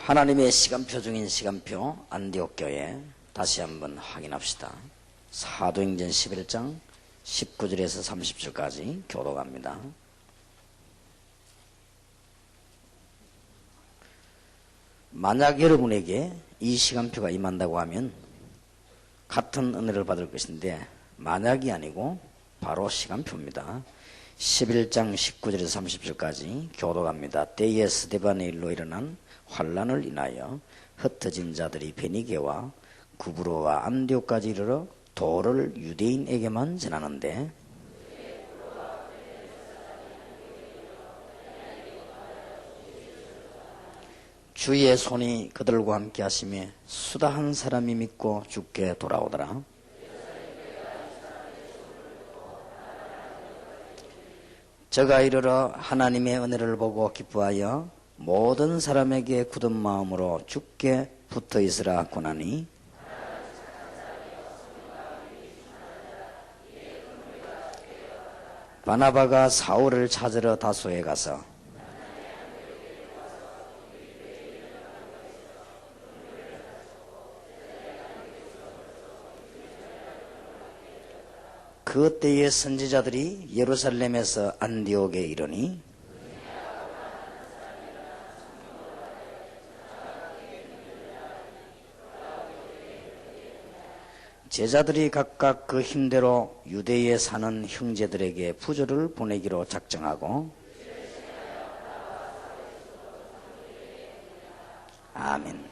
하나님의 시간표 중인 시간표 안디옥 교회 다시 한번 확인합시다. 사도행전 11장 19절에서 30절까지 교독합니다. 만약 여러분에게 이 시간표가 임한다고 하면 같은 은혜를 받을 것인데 만약이 아니고 바로 시간표입니다. 11장 19절에서 30절까지 교독합니다. 때에 스데반의 일로 일어난 환란을 인하여 흩어진 자들이 베니게와 구브로와 안디옥까지 이르러 도를 유대인에게만 전하는데 주의 손이 그들과 함께 하심에 수다 한 사람이 믿고 주께 돌아오더라. 저가 이르러 하나님의 은혜를 보고 기뻐하여 모든 사람에게 굳은 마음으로 주께 붙어 있으라 권하니 바나바가 사울을 찾으러 다소에 가서 그 때에 선지자들이 예루살렘에서 안디옥에 이르니 제자들이 각각 그 힘대로 유대에 사는 형제들에게 부조를 보내기로 작정하고 아멘.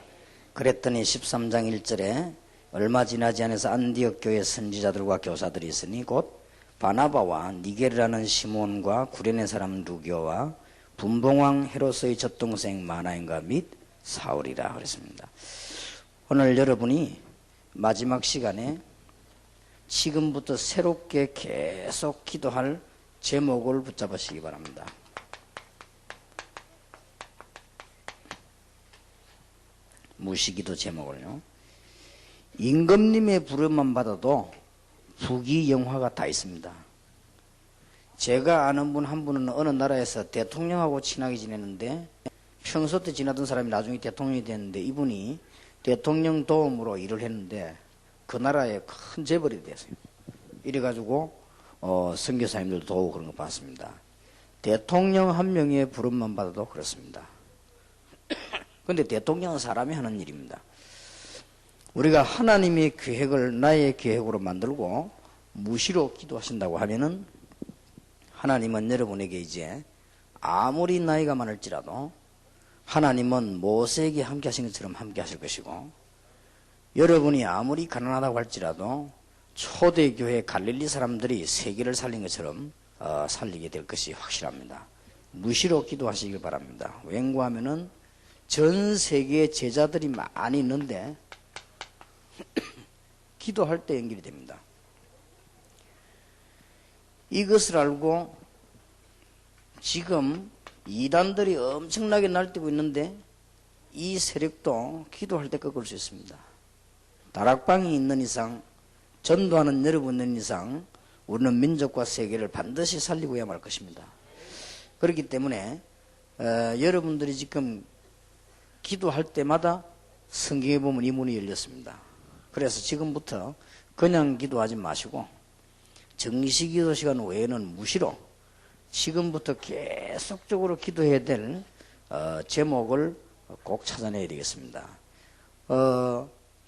그랬더니 13장 1절에 얼마 지나지 않아서 안디옥 교회 선지자들과 교사들이 있으니 곧 바나바와 니게르라는 시몬과 구레네 사람 루교와 분봉왕 헤롯의 젖동생 마나엔과 및 사울이라 그랬습니다. 오늘 여러분이 마지막 시간에 지금부터 새롭게 계속 기도할 제목을 붙잡으시기 바랍니다. 무시기도 제목을요. 임금님의 부름만 받아도 부귀영화가 다 있습니다. 제가 아는 분 한 분은 어느 나라에서 대통령하고 친하게 지냈는데 평소 때 지나던 사람이 나중에 대통령이 됐는데 이분이 대통령 도움으로 일을 했는데 그 나라에 큰 재벌이 됐어요. 이래가지고 선교사님들도 도우고 그런 거 봤습니다. 대통령 한 명의 부름만 받아도 그렇습니다. 그런데 대통령은 사람이 하는 일입니다. 우리가 하나님의 계획을 나의 계획으로 만들고 무시로 기도하신다고 하면은 하나님은 여러분에게 이제 아무리 나이가 많을지라도 하나님은 모세에게 함께 하신 것처럼 함께 하실 것이고 여러분이 아무리 가난하다고 할지라도 초대교회 갈릴리 사람들이 세계를 살린 것처럼 살리게 될 것이 확실합니다. 무시로 기도하시길 바랍니다. 왠가 하면은 전 세계에 제자들이 많이 있는데 기도할 때 연결이 됩니다. 이것을 알고 지금 이단들이 엄청나게 날뛰고 있는데 이 세력도 기도할 때 꺾을 수 있습니다. 다락방이 있는 이상, 전도하는 여러분 있는 이상 우리는 민족과 세계를 반드시 살리고 해야 할 것입니다. 그렇기 때문에 여러분들이 지금 기도할 때마다 성경에 보면 이 문이 열렸습니다. 그래서 지금부터 그냥 기도하지 마시고 정식 기도 시간 외에는 무시로 지금부터 계속적으로 기도해야 될 제목을 꼭 찾아내야 되겠습니다.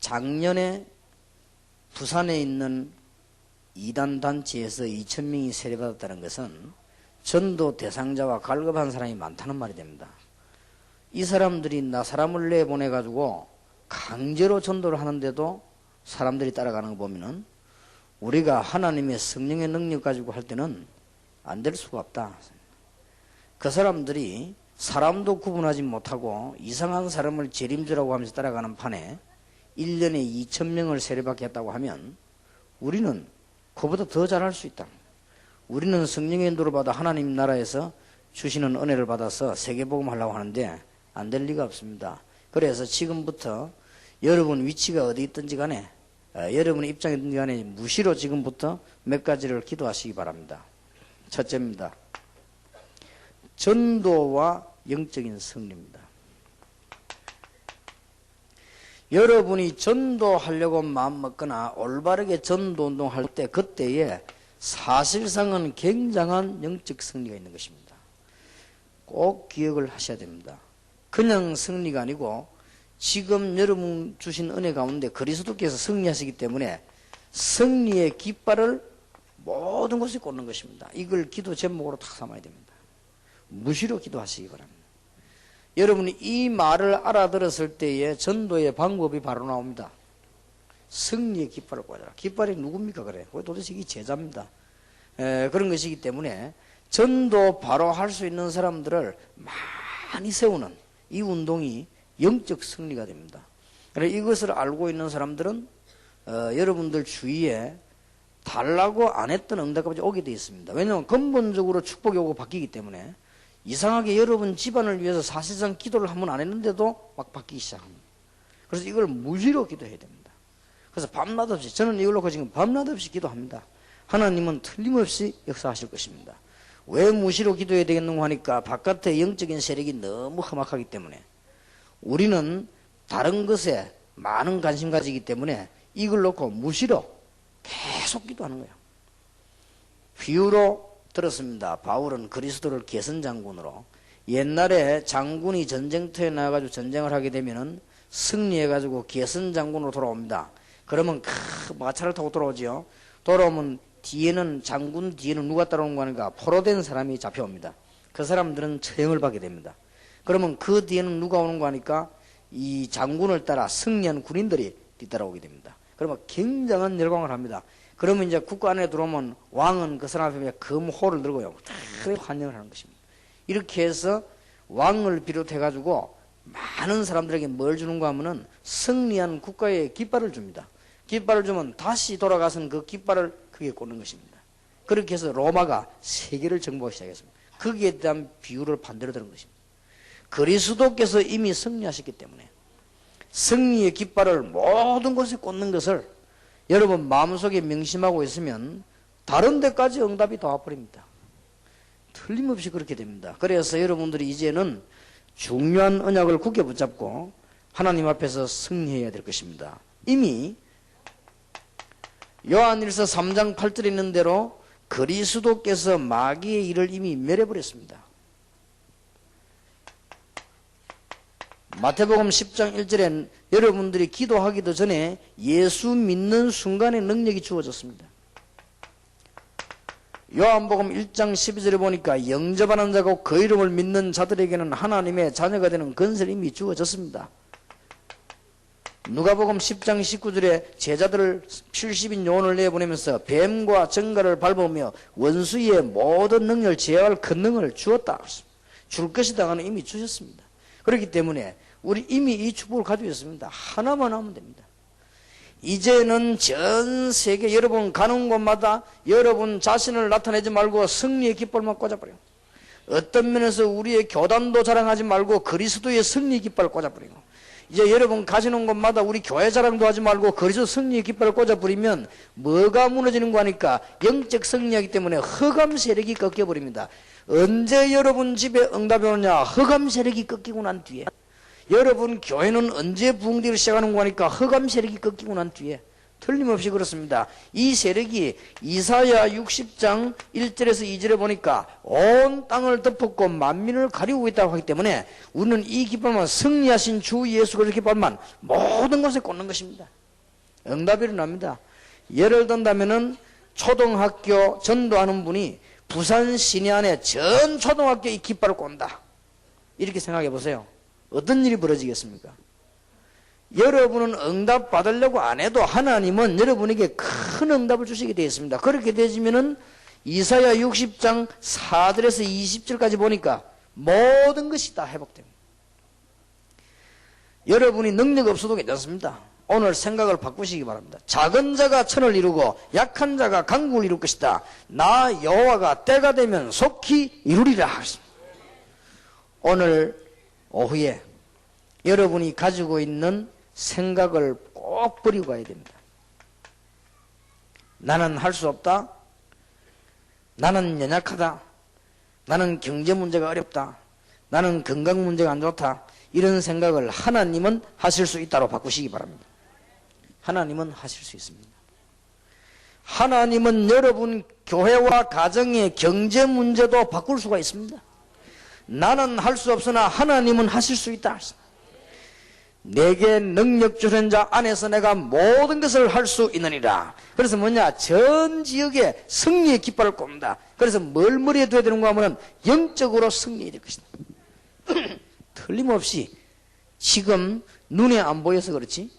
작년에 부산에 있는 이단 단체에서 2,000명이 세례받았다는 것은 전도 대상자와 갈급한 사람이 많다는 말이 됩니다. 이 사람들이 나 사람을 내보내가지고 강제로 전도를 하는데도 사람들이 따라가는 거 보면은 우리가 하나님의 성령의 능력 가지고 할 때는 안 될 수가 없다. 그 사람들이 사람도 구분하지 못하고 이상한 사람을 재림주라고 하면서 따라가는 판에 1년에 2,000명을 세례받게 했다고 하면 우리는 그보다 더 잘할 수 있다. 우리는 성령의 인도를 받아 하나님 나라에서 주시는 은혜를 받아서 세계복음 하려고 하는데 안 될 리가 없습니다. 그래서 지금부터 여러분 위치가 어디 있든지 간에 여러분의 입장이든지 간에 무시로 지금부터 몇 가지를 기도하시기 바랍니다. 첫째입니다. 전도와 영적인 승리입니다. 여러분이 전도하려고 마음먹거나 올바르게 전도운동할 때 그때에 사실상은 굉장한 영적 승리가 있는 것입니다. 꼭 기억을 하셔야 됩니다. 그냥 승리가 아니고 지금 여러분 주신 은혜 가운데 그리스도께서 승리하시기 때문에 승리의 깃발을 모든 곳에 꽂는 것입니다. 이걸 기도 제목으로 다 삼아야 됩니다. 무시로 기도하시기 바랍니다. 여러분이 이 말을 알아들었을 때에 전도의 방법이 바로 나옵니다. 승리의 깃발을 꽂아라. 깃발이 누굽니까? 그래. 도대체 이 제자입니다. 그런 것이기 때문에 전도 바로 할 수 있는 사람들을 많이 세우는 이 운동이 영적 승리가 됩니다. 그래서 이것을 알고 있는 사람들은 여러분들 주위에 달라고 안 했던 응답까지 오게 되어 있습니다. 왜냐하면 근본적으로 축복이 오고 바뀌기 때문에 이상하게 여러분 집안을 위해서 사실상 기도를 한 번 안 했는데도 막 바뀌기 시작합니다. 그래서 이걸 무시로 기도해야 됩니다. 그래서 밤낮 없이 저는 이걸 놓고 지금 밤낮 없이 기도합니다. 하나님은 틀림없이 역사하실 것입니다. 왜 무시로 기도해야 되겠는고 하니까 바깥의 영적인 세력이 너무 험악하기 때문에 우리는 다른 것에 많은 관심 가지기 때문에 이걸 놓고 무시로 계속 기도하는 거예요. 비유로 들었습니다. 바울은 그리스도를 개선장군으로 옛날에 장군이 전쟁터에 나가지고 전쟁을 하게 되면은 승리해가지고 개선장군으로 돌아옵니다. 그러면 마차를 타고 돌아오지요. 돌아오면 뒤에는 장군 뒤에는 누가 따라오는 거 하니까 포로된 사람이 잡혀옵니다. 그 사람들은 처형을 받게 됩니다. 그러면 그 뒤에는 누가 오는 거 하니까 이 장군을 따라 승리한 군인들이 뒤따라오게 됩니다. 그러면 굉장한 열광을 합니다. 그러면 이제 국가 안에 들어오면 왕은 그 사람 앞에 금호를 들고요. 환영을 하는 것입니다. 이렇게 해서 왕을 비롯해가지고 많은 사람들에게 뭘 주는가 하면은 승리한 국가에 깃발을 줍니다. 깃발을 주면 다시 돌아가서는 그 깃발을 그게 꽂는 것입니다. 그렇게 해서 로마가 세계를 정복하기 시작했습니다. 거기에 대한 비유를 반대로 드는 것입니다. 그리스도께서 이미 승리하셨기 때문에 승리의 깃발을 모든 곳에 꽂는 것을 여러분 마음속에 명심하고 있으면 다른 데까지 응답이 다 와버립니다. 틀림없이 그렇게 됩니다. 그래서 여러분들이 이제는 중요한 언약을 굳게 붙잡고 하나님 앞에서 승리해야 될 것입니다. 이미 요한일서 3장 8절에 있는 대로 그리스도께서 마귀의 일을 이미 멸해버렸습니다. 마태복음 10장 1절엔 여러분들이 기도하기도 전에 예수 믿는 순간에 능력이 주어졌습니다. 요한복음 1장 12절에 보니까 영접하는 자고 그 이름을 믿는 자들에게는 하나님의 자녀가 되는 건설이 이미 주어졌습니다. 누가복음 10장 19절에 제자들을 70인 요원을 내보내면서 뱀과 정갈을 밟으며 원수의 모든 능력을 제어할 권능을 주었다. 줄 것이다 하는 이미 주셨습니다. 그렇기 때문에 우리 이미 이 축복을 가지고 있습니다. 하나만 하면 됩니다. 이제는 전 세계 여러분 가는 곳마다 여러분 자신을 나타내지 말고 승리의 깃발만 꽂아버려요. 어떤 면에서 우리의 교단도 자랑하지 말고 그리스도의 승리의 깃발을 꽂아버리고, 이제 여러분 가시는 곳마다 우리 교회 자랑도 하지 말고 그리스도 승리의 깃발을 꽂아버리면 뭐가 무너지는 거 하니까 영적 승리하기 때문에 흑암 세력이 꺾여버립니다. 언제 여러분 집에 응답이 오느냐? 흑암 세력이 꺾이고 난 뒤에. 여러분 교회는 언제 부흥되기 시작하는 거니까 흑암 세력이 꺾이고 난 뒤에. 틀림없이 그렇습니다. 이 세력이 이사야 60장 1절에서 2절에 보니까 온 땅을 덮었고 만민을 가리고 있다고 하기 때문에 우리는 이 깃발만, 승리하신 주 예수 그리스도의 깃발만 모든 것에 꽂는 것입니다. 응답이 일어납니다. 예를 든다면은 초등학교 전도하는 분이 부산 시내 안에 전 초등학교에 이 깃발을 꽂는다. 이렇게 생각해 보세요. 어떤 일이 벌어지겠습니까? 여러분은 응답 받으려고 안 해도 하나님은 여러분에게 큰 응답을 주시게 되어 있습니다. 그렇게 되지면은 이사야 60장 4절에서 20절까지 보니까 모든 것이 다 회복됩니다. 여러분이 능력 없어도 괜찮습니다. 오늘 생각을 바꾸시기 바랍니다. 작은 자가 천을 이루고 약한 자가 강국을 이룰 것이다. 나 여호와가 때가 되면 속히 이루리라. 오늘 오후에 여러분이 가지고 있는 생각을 꼭 버리고 가야 됩니다. 나는 할 수 없다. 나는 연약하다. 나는 경제 문제가 어렵다. 나는 건강 문제가 안 좋다. 이런 생각을 하나님은 하실 수 있다로 바꾸시기 바랍니다. 하나님은 하실 수 있습니다. 하나님은 여러분 교회와 가정의 경제 문제도 바꿀 수가 있습니다. 나는 할 수 없으나 하나님은 하실 수 있다. 내게 능력 주신 자 안에서 내가 모든 것을 할 수 있느니라. 그래서 뭐냐? 전 지역에 승리의 깃발을 꼽는다. 그래서 뭘 머리에 둬야 되는가 하면 영적으로 승리해야 될 것이다. 틀림없이 지금 눈에 안 보여서 그렇지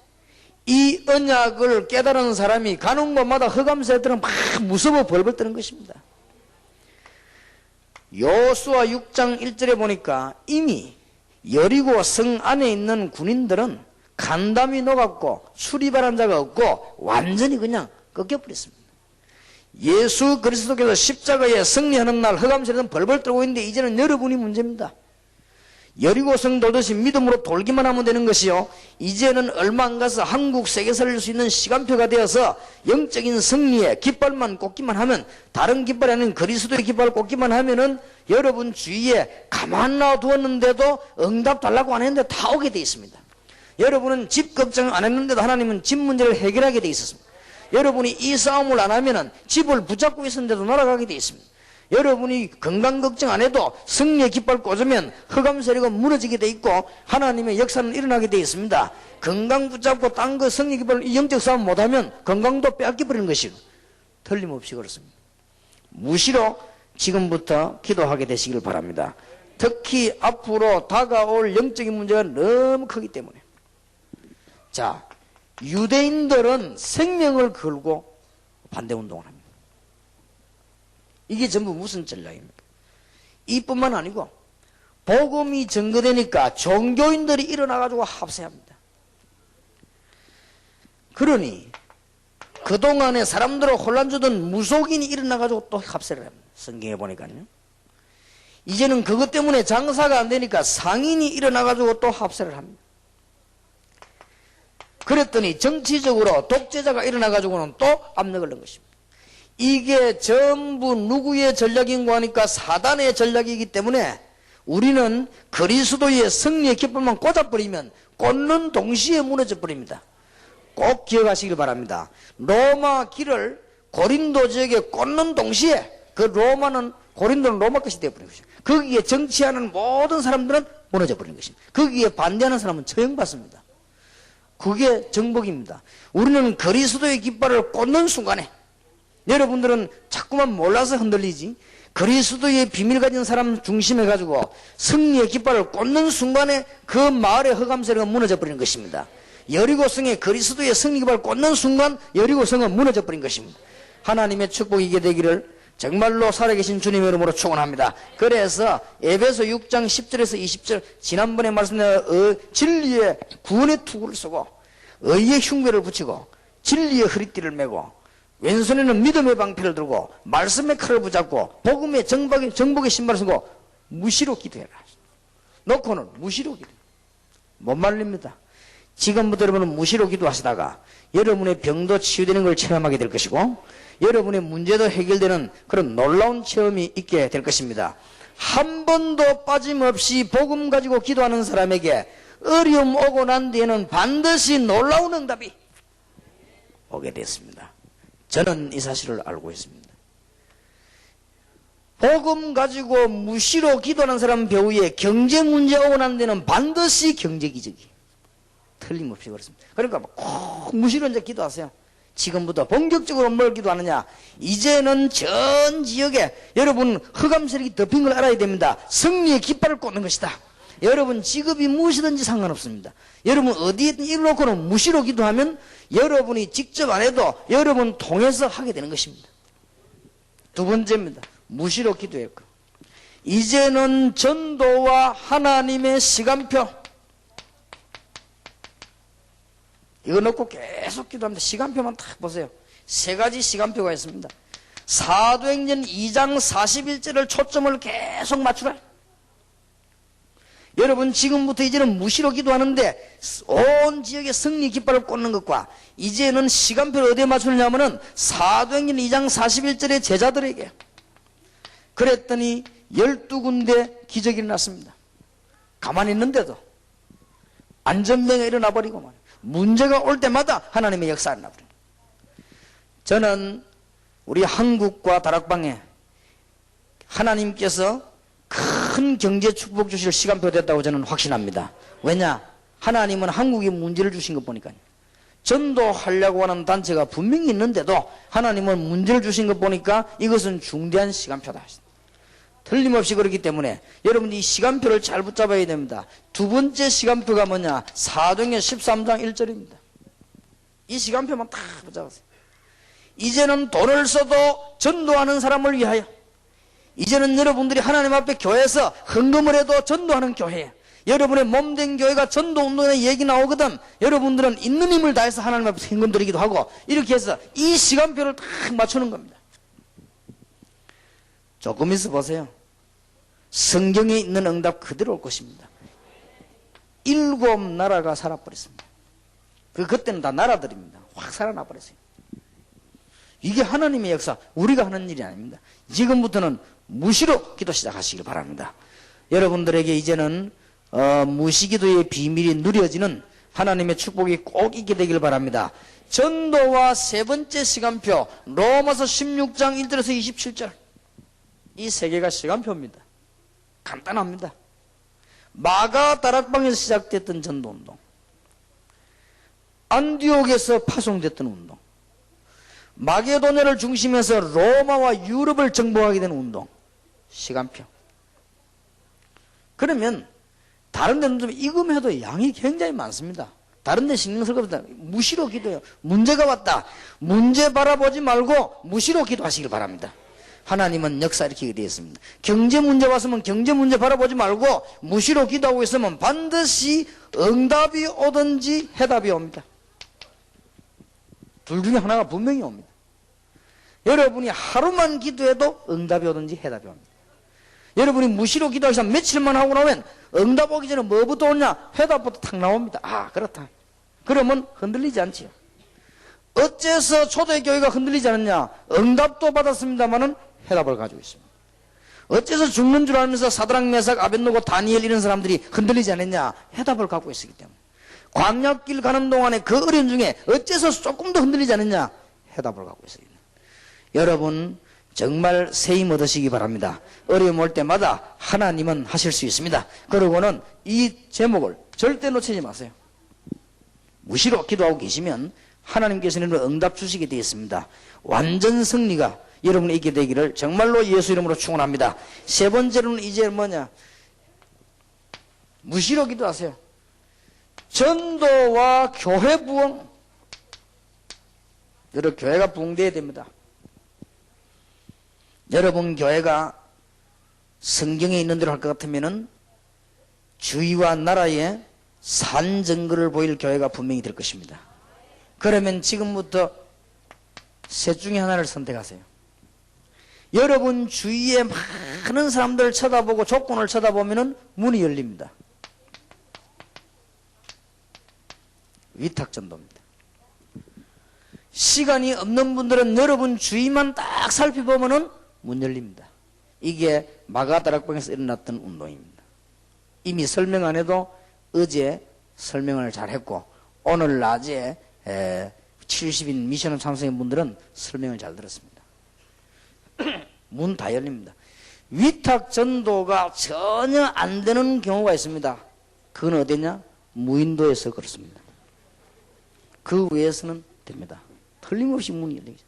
이 언약을 깨달은 사람이 가는 곳마다 흑암새들은 막 무서워 벌벌 떠는 것입니다. 여호수아 6장 1절에 보니까 이미 여리고 성 안에 있는 군인들은 간담이 녹았고 수리바란 자가 없고 완전히 그냥 꺾여버렸습니다. 예수 그리스도께서 십자가에 승리하는 날 흑암새들은 벌벌 떨고 있는데 이제는 여러분이 문제입니다. 여리고성 돌듯이 믿음으로 돌기만 하면 되는 것이요, 이제는 얼마 안 가서 한국 세계 살릴 수 있는 시간표가 되어서 영적인 승리에 깃발만 꽂기만 하면, 다른 깃발이 아닌 그리스도의 깃발을 꽂기만 하면은 여러분 주위에 가만 놔두었는데도 응답 달라고 안 했는데 다 오게 돼 있습니다. 여러분은 집 걱정 안 했는데도 하나님은 집 문제를 해결하게 돼 있었습니다. 여러분이 이 싸움을 안 하면은 집을 붙잡고 있었는데도 날아가게 돼 있습니다. 여러분이 건강 걱정 안 해도 승리의 깃발 꽂으면 흑암 세력은 무너지게 돼 있고 하나님의 역사는 일어나게 돼 있습니다. 건강 붙잡고 딴 거 승리 깃발 영적 싸움 못하면 건강도 빼앗겨 버리는 것이고 틀림없이 그렇습니다. 무시로 지금부터 기도하게 되시길 바랍니다. 특히 앞으로 다가올 영적인 문제가 너무 크기 때문에. 자, 유대인들은 생명을 걸고 반대운동을 합니다. 이게 전부 무슨 전략입니까? 이뿐만 아니고 복음이 증거되니까 종교인들이 일어나가지고 합세합니다. 그러니 그동안에 사람들을 혼란 주던 무속인이 일어나가지고 또 합세를 합니다. 성경에 보니까요. 이제는 그것 때문에 장사가 안 되니까 상인이 일어나가지고 또 합세를 합니다. 그랬더니 정치적으로 독재자가 일어나가지고는 또 압력을 넣은 것입니다. 이게 전부 누구의 전략인고 하니까 사단의 전략이기 때문에 우리는 그리스도의 승리의 깃발만 꽂아버리면 꽂는 동시에 무너져 버립니다. 꼭 기억하시길 바랍니다. 로마 길을 고린도 지역에 꽂는 동시에 그 로마는 고린도는 로마 것이 되어버린 것입니다. 거기에 정치하는 모든 사람들은 무너져 버린 것입니다. 거기에 반대하는 사람은 처형받습니다. 그게 정복입니다. 우리는 그리스도의 깃발을 꽂는 순간에, 여러분들은 자꾸만 몰라서 흔들리지, 그리스도의 비밀 가진 사람 중심에 가지고 승리의 깃발을 꽂는 순간에 그 마을의 흑암세력은 무너져 버리는 것입니다. 여리고성에 그리스도의 승리 깃발을 꽂는 순간 여리고성은 무너져 버린 것입니다. 하나님의 축복이 있게 되기를 정말로 살아계신 주님의 이름으로 축원합니다. 그래서 에베소 6장 10절에서 20절 지난번에 말씀드린 진리의 구원의 투구를 쓰고 의의 흉배를 붙이고 진리의 허리띠를 메고 왼손에는 믿음의 방패를 들고 말씀의 칼을 붙잡고 복음의 정복의 신발을 쓰고 무시로 기도해라. 놓고는 무시로 기도. 못 말립니다. 지금부터 여러분은 무시로 기도하시다가 여러분의 병도 치유되는 걸 체험하게 될 것이고 여러분의 문제도 해결되는 그런 놀라운 체험이 있게 될 것입니다. 한 번도 빠짐없이 복음 가지고 기도하는 사람에게 어려움 오고 난 뒤에는 반드시 놀라운 응답이 오게 됐습니다. 저는 이 사실을 알고 있습니다. 복음 가지고 무시로 기도하는 사람 배후에 경제 문제 오고 난 뒤에는 반드시 경제 기적이 틀림없이 그렇습니다. 그러니까 꼭 무시로 이제 기도하세요. 지금부터 본격적으로 뭘 기도하느냐? 이제는 전 지역에 여러분 흑암 세력이 덮인 걸 알아야 됩니다. 승리의 깃발을 꽂는 것이다. 여러분 직업이 무엇이든지 상관없습니다. 여러분 어디에든 이루놓고는 무시로 기도하면 여러분이 직접 안 해도 여러분 통해서 하게 되는 것입니다. 두 번째입니다. 무시로 기도할 것. 이제는 전도와 하나님의 시간표, 이거 넣고 계속 기도합니다. 시간표만 딱 보세요. 세 가지 시간표가 있습니다. 사도행전 2장 41절을 초점을 계속 맞추라. 여러분 지금부터 이제는 무시로 기도하는데 온 지역에 승리 깃발을 꽂는 것과 이제는 시간표를 어디에 맞추느냐면은 사도행전 2장 41절의 제자들에게 그랬더니 12군데 기적이 일어났습니다. 가만히 있는데도 안전병에 일어나 버리고 말이에요. 문제가 올 때마다 하나님의 역사가 일어나 버려요. 저는 우리 한국과 다락방에 하나님께서 큰 경제 축복 주실 시간표 됐다고 저는 확신합니다. 왜냐? 하나님은 한국에 문제를 주신 것 보니까요. 전도하려고 하는 단체가 분명히 있는데도 하나님은 문제를 주신 것 보니까 이것은 중대한 시간표다. 틀림없이 그렇기 때문에 여러분 이 시간표를 잘 붙잡아야 됩니다. 두 번째 시간표가 뭐냐? 사도행전 13장 1절입니다. 이 시간표만 다 붙잡았어요. 이제는 돈을 써도 전도하는 사람을 위하여, 이제는 여러분들이 하나님 앞에 교회에서 헌금을 해도 전도하는 교회예요. 여러분의 몸된 교회가 전도운동에 얘기 나오거든. 여러분들은 있는 힘을 다해서 하나님 앞에 헌금 드리기도 하고 이렇게 해서 이 시간표를 딱 맞추는 겁니다. 조금 있어 보세요. 성경에 있는 응답 그대로 올 것입니다. 7 나라가 살아버렸습니다. 그때는 다 나라들입니다. 확 살아나 버렸어요. 이게 하나님의 역사, 우리가 하는 일이 아닙니다. 지금부터는 무시로 기도 시작하시길 바랍니다. 여러분들에게 이제는 무시기도의 비밀이 누려지는 하나님의 축복이 꼭 있게 되길 바랍니다. 전도와 세 번째 시간표 로마서 16장 1절에서 27절, 이 세 개가 시간표입니다. 간단합니다. 마가 다락방에서 시작됐던 전도운동, 안디옥에서 파송됐던 운동, 마게도냐를 중심해서 로마와 유럽을 정복하게 된 운동, 시간표. 그러면 다른 데는 좀 이금해도 양이 굉장히 많습니다. 다른 데 신경 쓸 것보다 무시로 기도해요. 문제가 왔다, 문제 바라보지 말고 무시로 기도하시길 바랍니다. 하나님은 역사 일으키게 되어 있습니다. 경제 문제 왔으면 경제 문제 바라보지 말고 무시로 기도하고 있으면 반드시 응답이 오든지 해답이 옵니다. 둘 중에 하나가 분명히 옵니다. 여러분이 하루만 기도해도 응답이 오든지 해답이 옵니다. 여러분이 무시로 기도하시다 며칠만 하고 나면 응답 오기 전에 뭐부터 오냐? 해답부터 탁 나옵니다. 아, 그렇다. 그러면 흔들리지 않지요. 어째서 초대교회가 흔들리지 않았냐? 응답도 받았습니다마는 해답을 가지고 있습니다. 어째서 죽는 줄 알면서 사드락, 메삭, 아벳노고, 다니엘 이런 사람들이 흔들리지 않았냐? 해답을 갖고 있었기 때문에. 광야길 가는 동안에 그 어려움 중에 어째서 조금 더 흔들리지 않았냐? 해답을 갖고 있어요. 여러분 정말 새 힘 얻으시기 바랍니다. 어려움 올 때마다 하나님은 하실 수 있습니다. 그러고는 이 제목을 절대 놓치지 마세요. 무시로 기도하고 계시면 하나님께서는 응답 주시게 되어 있습니다. 완전 승리가 여러분이 있게 되기를 정말로 예수 이름으로 축원합니다. 세 번째로는 이제 뭐냐? 무시로 기도하세요. 전도와 교회 부흥. 여러분 교회가 부흥되어야 됩니다. 여러분 교회가 성경에 있는 대로 할 것 같으면은 주위와 나라에 산증거를 보일 교회가 분명히 될 것입니다. 그러면 지금부터 셋 중에 하나를 선택하세요. 여러분 주위에 많은 사람들을 쳐다보고 조건을 쳐다보면은 문이 열립니다. 위탁전도입니다. 시간이 없는 분들은 여러분 주위만 딱 살펴보면은 문 열립니다. 이게 마가다락방에서 일어났던 운동입니다. 이미 설명 안 해도 어제 설명을 잘 했고 오늘 낮에 70인 미션을 참석한 분들은 설명을 잘 들었습니다. 문 다 열립니다. 위탁 전도가 전혀 안 되는 경우가 있습니다. 그건 어디냐? 무인도에서 그렇습니다. 그 외에서는 됩니다. 틀림없이 문이 열리죠.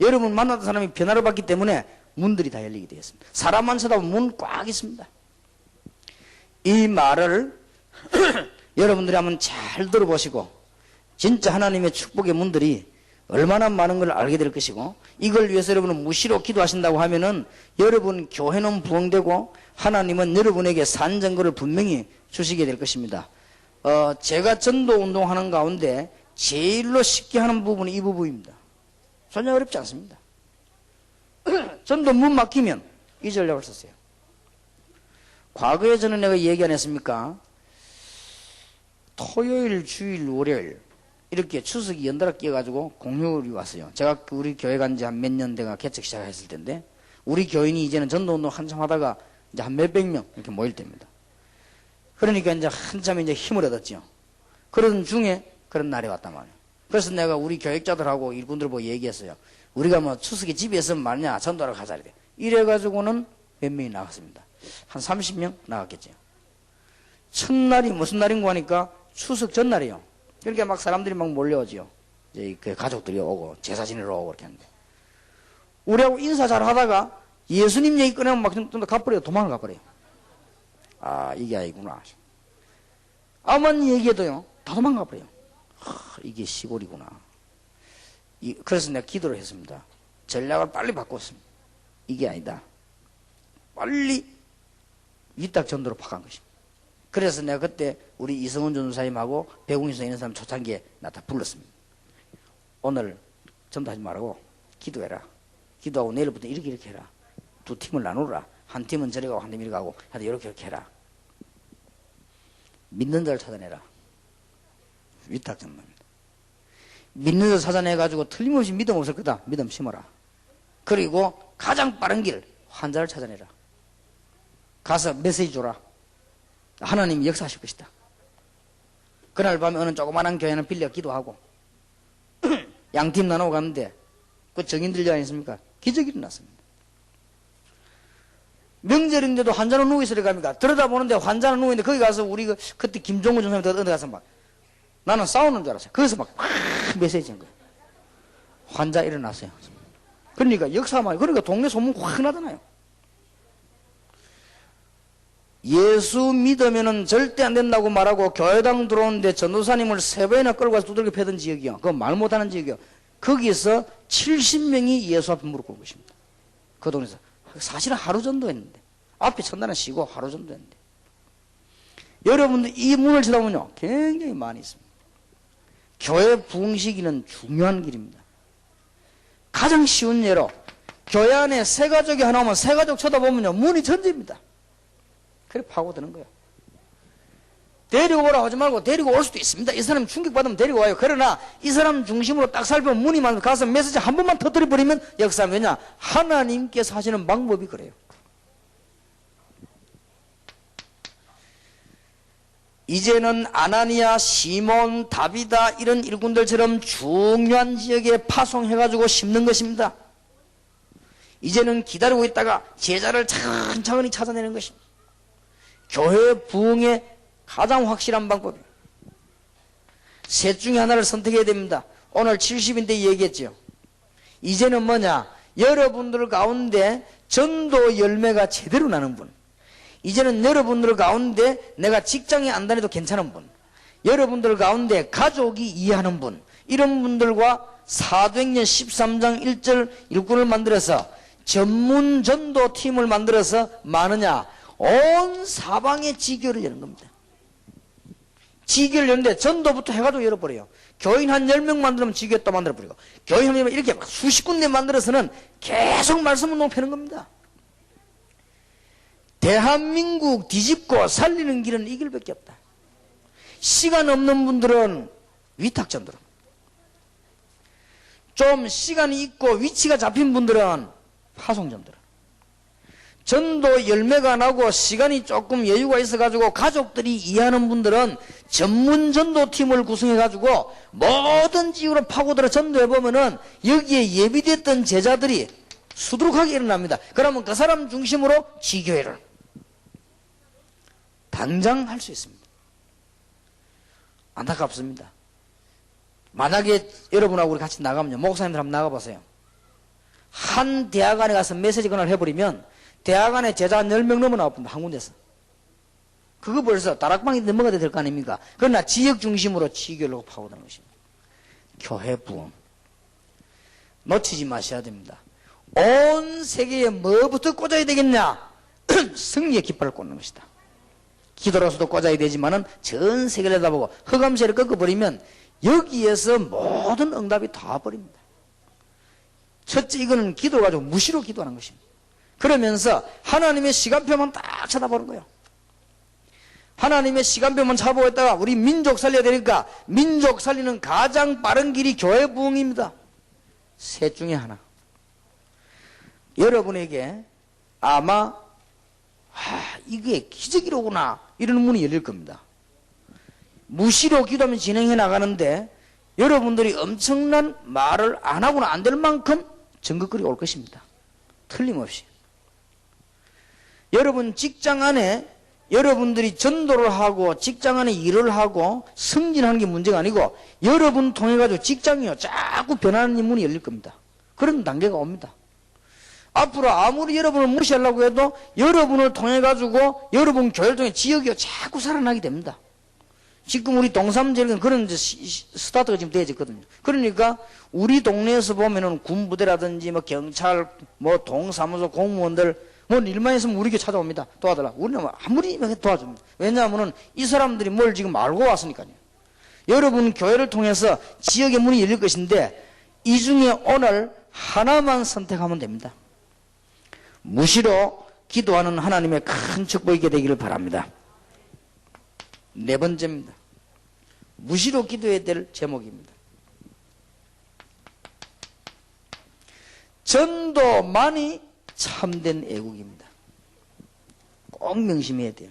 여러분 만났던 사람이 변화를 받기 때문에 문들이 다 열리게 되었습니다. 사람만 쳐다보면 문 꽉 있습니다. 이 말을 여러분들이 한번 잘 들어보시고 진짜 하나님의 축복의 문들이 얼마나 많은 걸 알게 될 것이고 이걸 위해서 여러분은 무시로 기도하신다고 하면은 여러분 교회는 부흥되고 하나님은 여러분에게 산증거를 분명히 주시게 될 것입니다. 제가 전도 운동하는 가운데 제일로 쉽게 하는 부분이 이 부분입니다. 전혀 어렵지 않습니다. 전도 문 막히면 이 전략을 썼어요. 과거에 저는 내가 얘기 안 했습니까? 토요일, 주일, 월요일 이렇게 추석이 연달아 끼어가지고 공휴일이 왔어요. 제가 우리 교회 간 지 한 몇 년 돼가 개척 시작했을 텐데 우리 교인이 이제는 전도운동 한참 하다가 이제 한 몇백 명 이렇게 모일 때입니다. 그러니까 이제 한참 이제 힘을 얻었죠. 그런 중에 그런 날이 왔단 말이에요. 그래서 내가 우리 교육자들하고 일꾼들 보고 얘기했어요. 우리가 뭐 추석에 집에 있으면 말이냐 전도하러 가자 이래. 이래가지고는 몇 명이 나갔습니다. 한 30명 나갔겠죠. 첫날이 무슨 날인고 하니까 추석 전날이에요. 그러니까 막 사람들이 막 몰려오지요. 이제 그 가족들이 오고 제사 지내러 오고 그렇게 하는데 우리하고 인사 잘 하다가 예수님 얘기 꺼내면 막 좀 더 가버려요. 도망을 가버려요. 아 이게 아니구나. 아무만 얘기해도요 다 도망가버려요. 이게 시골이구나. 그래서 내가 기도를 했습니다. 전략을 빨리 바꿨습니다. 이게 아니다. 빨리 위탁 전도로 바꾼 것입니다. 그래서 내가 그때 우리 이성훈 전도사님하고 백웅희 선생 이런 사람 초창기에 나 다 불렀습니다. 오늘 전도하지 말고 기도해라. 기도하고 내일부터 이렇게 해라. 두 팀을 나누라. 한 팀은 저리 가고 한 팀은 이리 가고 하여튼 이렇게 해라. 믿는 자를 찾아내라. 위탁 전도입니다. 믿는 자를 찾아내가지고 틀림없이 믿음 없을 거다. 믿음 심어라. 그리고 가장 빠른 길 환자를 찾아내라. 가서 메시지 줘라. 하나님이 역사하실 것이다. 그날 밤에 어느 조그마한 교회는 빌려 기도하고 양팀 나누고 갔는데 그 정인들이 아니십니까? 기적이 일어났습니다. 명절인데도 환자는 누워 있으려 갑니까? 들여다보는데 환자는 누워 있는데 거기 가서 우리 그때 김종구 전사님 어디 가서 막 나는 싸우는 줄 알았어요. 거기서 막 메시지 한 거예요. 환자 일어났어요. 그러니까 역사만 그러니까 동네 소문 확 나잖아요. 예수 믿으면은 절대 안 된다고 말하고 교회당 들어오는데 전도사님을 3번이나 끌고 가서 두들겨 패던 지역이요. 그거 말 못하는 지역이요. 거기서 70명이 예수 앞에 무릎 꿇은 것입니다. 그 동네에서. 사실은 하루 정도 했는데 앞에 첫날은 쉬고 하루 정도 했는데 여러분들 이 문을 쳐다보면요 굉장히 많이 있습니다. 교회 부흥시기는 중요한 길입니다. 가장 쉬운 예로 교회 안에 세 가족이 하나 오면 세 가족 쳐다보면요 문이 전제입니다. 그래 파고드는 거예요. 데리고 오라 하지 말고 데리고 올 수도 있습니다. 이 사람 충격받으면 데리고 와요. 그러나 이 사람 중심으로 딱 살펴보면 문이 많아서 가서 메시지 한 번만 터뜨려버리면 역사는 왜냐? 하나님께서 하시는 방법이 그래요. 이제는 아나니아, 시몬, 다비다 이런 일꾼들처럼 중요한 지역에 파송해가지고 심는 것입니다. 이제는 기다리고 있다가 제자를 차근차근히 찾아내는 것입니다. 교회 부흥의 가장 확실한 방법이에요. 셋 중에 하나를 선택해야 됩니다. 오늘 70인데 얘기했죠. 이제는 뭐냐? 여러분들 가운데 전도 열매가 제대로 나는 분. 이제는 여러분들 가운데 내가 직장에 안 다녀도 괜찮은 분. 여러분들 가운데 가족이 이해하는 분. 이런 분들과 사도행전 13장 1절 일꾼을 만들어서 전문 전도 팀을 만들어서 많으냐? 온 사방에 지교를 여는 겁니다. 지교를 여는데 전도부터 해가지고 열어버려요. 교인 한 10명 만들면 지교 또 만들어버리고 교인 한 10명 이렇게 막 수십 군데 만들어서는 계속 말씀운동 펴는 겁니다. 대한민국 뒤집고 살리는 길은 이 길밖에 없다. 시간 없는 분들은 위탁전도로, 좀 시간이 있고 위치가 잡힌 분들은 파송전도로, 전도 열매가 나고 시간이 조금 여유가 있어가지고 가족들이 이해하는 분들은 전문 전도팀을 구성해가지고 모든 지역으로 파고들어 전도해보면은 여기에 예비됐던 제자들이 수두룩하게 일어납니다. 그러면 그 사람 중심으로 지교회를 당장 할 수 있습니다. 안타깝습니다. 만약에 여러분하고 우리 같이 나가면요, 목사님들 한번 나가보세요. 한 대학 안에 가서 메시지 전화를 해버리면 대학 안에 제자 한 10명 넘어 나옵니다. 한 군데서. 그거 벌써 다락방이 넘어가야 될 거 아닙니까? 그러나 지역 중심으로 지교로 파고드는 것입니다. 교회 부흥. 놓치지 마셔야 됩니다. 온 세계에 뭐부터 꽂아야 되겠냐? 승리의 깃발을 꽂는 것이다. 기도로서도 꽂아야 되지만은 전 세계를 내다보고 허감세를 꺾어버리면 여기에서 모든 응답이 다 버립니다. 첫째, 이거는 기도 가지고 무시로 기도하는 것입니다. 그러면서 하나님의 시간표만 딱 쳐다보는 거예요. 하나님의 시간표만 잡아보고 있다가 우리 민족 살려야 되니까 민족 살리는 가장 빠른 길이 교회 부흥입니다. 셋 중에 하나. 여러분에게 아마 이게 기적이로구나 이런 문이 열릴 겁니다. 무시로 기도하면 진행해 나가는데 여러분들이 엄청난 말을 안 하고는 안 될 만큼 증거거리 올 것입니다. 틀림없이. 여러분 직장 안에 여러분들이 전도를 하고 직장 안에 일을 하고 승진하는 게 문제가 아니고 여러분 통해 가지고 직장이요 자꾸 변하는 문이 열릴 겁니다. 그런 단계가 옵니다. 앞으로 아무리 여러분을 무시하려고 해도 여러분을 통해 가지고 여러분 교회를 통해 지역이요 자꾸 살아나게 됩니다. 지금 우리 동삼지역은 그런 스타트가 지금 되어졌거든요. 그러니까 우리 동네에서 보면은 군부대라든지 뭐 경찰, 뭐 동사무소 공무원들 뭐 일만 있으면 우리에게 찾아옵니다. 도와달라. 우리는 아무리 도와줍니다. 왜냐하면은 이 사람들이 뭘 지금 알고 왔으니까요. 여러분 교회를 통해서 지역의 문이 열릴 것인데 이 중에 오늘 하나만 선택하면 됩니다. 무시로 기도하는 하나님의 큰 축복이 있게 되기를 바랍니다. 네 번째입니다. 무시로 기도해야 될 제목입니다. 전도만이 참된 애국입니다. 꼭 명심해야 돼요.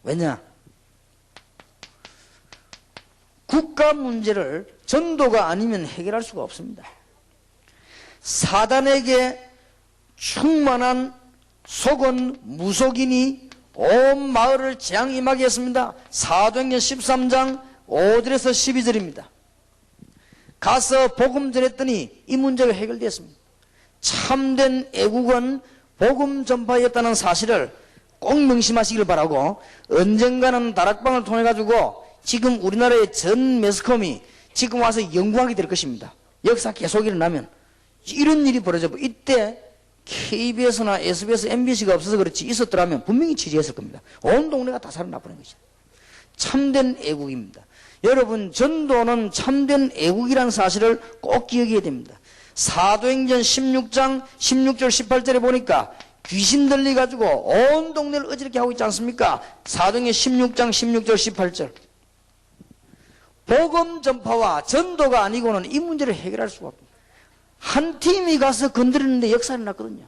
왜냐? 국가 문제를 전도가 아니면 해결할 수가 없습니다. 사단에게 충만한 속은 무속인이 온 마을을 재앙 임하게 했습니다. 사도행전 13장 5절에서 12절입니다. 가서 복음 전했더니 이 문제가 해결되었습니다. 참된 애국은 복음 전파였다는 사실을 꼭 명심하시길 바라고 언젠가는 다락방을 통해 가지고 지금 우리나라의 전 매스컴이 지금 와서 연구하게 될 것입니다. 역사 계속 일어나면 이런 일이 벌어져. 이때 KBS나 SBS, MBC가 없어서 그렇지 있었더라면 분명히 취재했을 겁니다. 온 동네가 다 살아나버린 것이죠. 참된 애국입니다. 여러분 전도는 참된 애국이라는 사실을 꼭 기억해야 됩니다. 사도행전 16장 16절 18절에 보니까 귀신 들려가지고 온 동네를 어지럽게 하고 있지 않습니까? 사도행전 16장 16절 18절. 복음 전파와 전도가 아니고는 이 문제를 해결할 수가 없습니다. 한 팀이 가서 건드리는데 역사는 났거든요.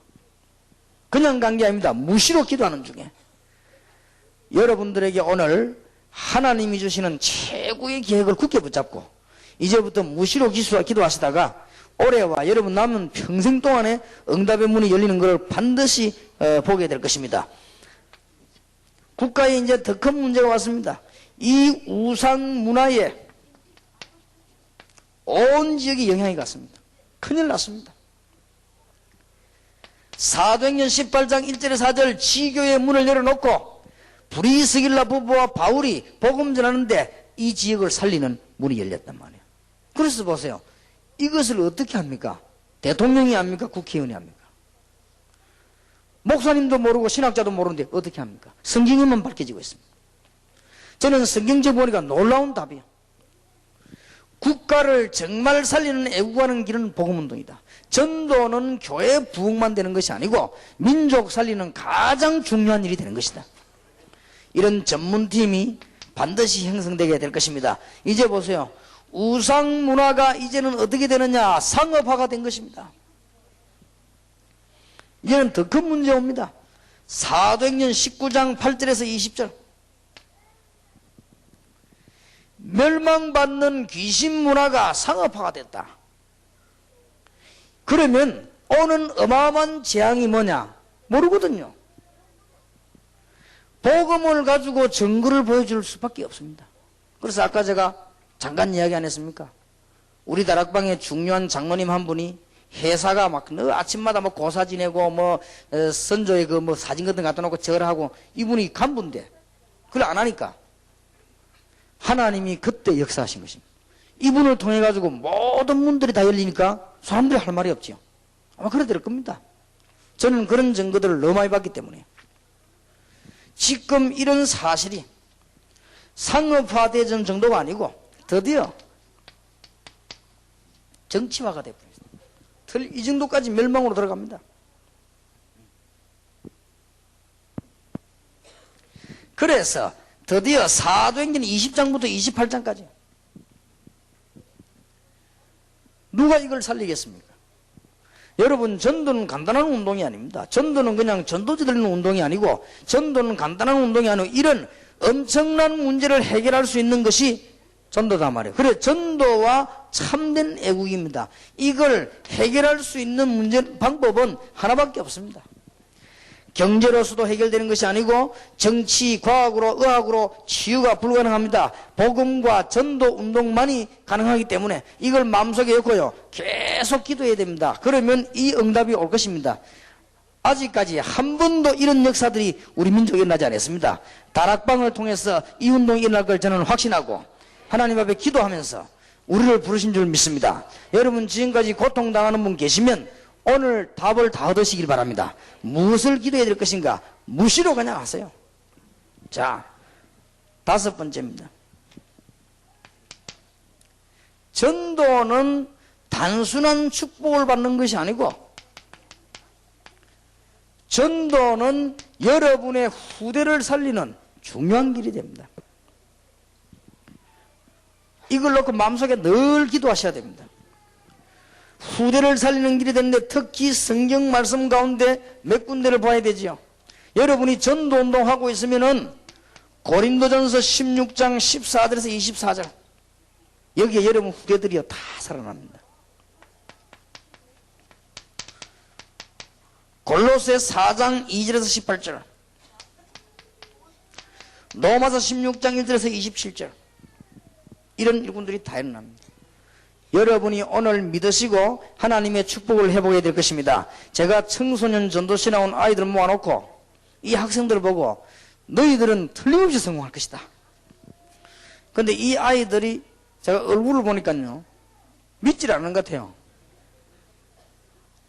그냥 간 게 아닙니다. 무시로 기도하는 중에. 여러분들에게 오늘 하나님이 주시는 최고의 계획을 굳게 붙잡고 이제부터 무시로 기도하시다가 올해와 여러분 남은 평생 동안에 응답의 문이 열리는 것을 반드시 보게 될 것입니다. 국가에 이제 더 큰 문제가 왔습니다. 이 우상 문화에 온 지역에 영향이 갔습니다. 큰일 났습니다. 사도행전 18장 1절에 4절 지교의 문을 열어놓고 브리스길라 부부와 바울이 복음 전하는데 이 지역을 살리는 문이 열렸단 말이에요. 그래서 보세요. 이것을 어떻게 합니까? 대통령이 합니까? 국회의원이 합니까? 목사님도 모르고 신학자도 모르는데 어떻게 합니까? 성경에만 밝혀지고 있습니다. 저는 성경책 보니까 놀라운 답이에요. 국가를 정말 살리는 애국하는 길은 복음운동이다. 전도는 교회 부흥만 되는 것이 아니고 민족 살리는 가장 중요한 일이 되는 것이다. 이런 전문팀이 반드시 형성되게 될 것입니다. 이제 보세요. 우상 문화가 이제는 어떻게 되느냐? 상업화가 된 것입니다. 이제는 더 큰 문제 옵니다. 사도행전 19장 8절에서 20절. 멸망받는 귀신 문화가 상업화가 됐다. 그러면 오는 어마어마한 재앙이 뭐냐? 모르거든요. 복음을 가지고 증거를 보여줄 수밖에 없습니다. 그래서 아까 제가 잠깐 이야기 안 했습니까? 우리 다락방에 중요한 장로님 한 분이 회사가 막 아침마다 뭐 고사 지내고 뭐 선조의 그 뭐 사진 같은 거 갖다 놓고 절하고 이분이 간부인데 그걸 안 하니까 하나님이 그때 역사하신 것입니다. 이분을 통해 가지고 모든 문들이 다 열리니까 사람들이 할 말이 없죠. 아마 그래 될 겁니다. 저는 그런 증거들을 너무 많이 봤기 때문에 지금 이런 사실이 상업화되는 정도가 아니고 드디어 정치화가 되어버렸습니다. 이 정도까지 멸망으로 들어갑니다. 그래서 드디어 사도행전 20장부터 28장까지 누가 이걸 살리겠습니까? 여러분, 전도는 간단한 운동이 아닙니다. 전도는 그냥 전도지들 있는 운동이 아니고, 전도는 간단한 운동이 아니고, 이런 엄청난 문제를 해결할 수 있는 것이 전도다 말이에요. 그래, 전도와 참된 애국입니다. 이걸 해결할 수 있는 방법은 하나밖에 없습니다. 경제로서도 해결되는 것이 아니고 정치, 과학으로, 의학으로 치유가 불가능합니다. 복음과 전도 운동만이 가능하기 때문에 이걸 마음속에 넣고요, 계속 기도해야 됩니다. 그러면 이 응답이 올 것입니다. 아직까지 한 번도 이런 역사들이 우리 민족에 일어나지 않았습니다. 다락방을 통해서 이 운동이 일어날 걸 저는 확신하고 하나님 앞에 기도하면서 우리를 부르신 줄 믿습니다. 여러분, 지금까지 고통당하는 분 계시면 오늘 답을 다 얻으시길 바랍니다. 무엇을 기도해야 될 것인가? 무시로 그냥 하세요. 자, 5번째입니다. 전도는 단순한 축복을 받는 것이 아니고, 전도는 여러분의 후대를 살리는 중요한 길이 됩니다. 이걸 놓고 마음속에 늘 기도하셔야 됩니다. 후대를 살리는 길이 되는데 특히 성경 말씀 가운데 몇 군데를 봐야 되지요. 여러분이 전도운동하고 있으면은 고린도전서 16장 14절에서 24절, 여기에 여러분 후대들이요 다 살아납니다. 골로새 4장 2절에서 18절, 로마서 16장 1절에서 27절, 이런 일꾼들이 다 일어납니다. 여러분이 오늘 믿으시고 하나님의 축복을 해보게 될 것입니다. 제가 청소년 전도시 나온 아이들 모아놓고 이 학생들을 보고 너희들은 틀림없이 성공할 것이다. 그런데 이 아이들이 제가 얼굴을 보니까요, 믿질 않는 것 같아요.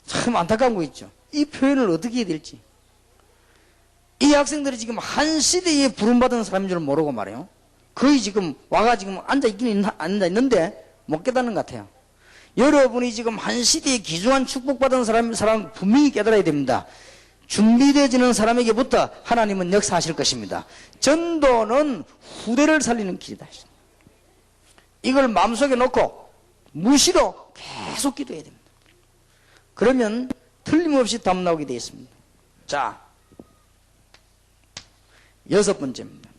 참 안타까운 거 있죠. 이 표현을 어떻게 해야 될지. 이 학생들이 지금 한 시대에 부름받은 사람인 줄 모르고 말이에요. 거의 지금 와가 지금 앉아있는데 못 깨닫는 것 같아요. 여러분이 지금 한 시대에 귀중한 축복받은 사람 분명히 깨달아야 됩니다. 준비되어지는 사람에게부터 하나님은 역사하실 것입니다. 전도는 후대를 살리는 길이다. 이걸 마음속에 놓고 무시로 계속 기도해야 됩니다. 그러면 틀림없이 답 나오게 되어 있습니다. 자, 6번째입니다.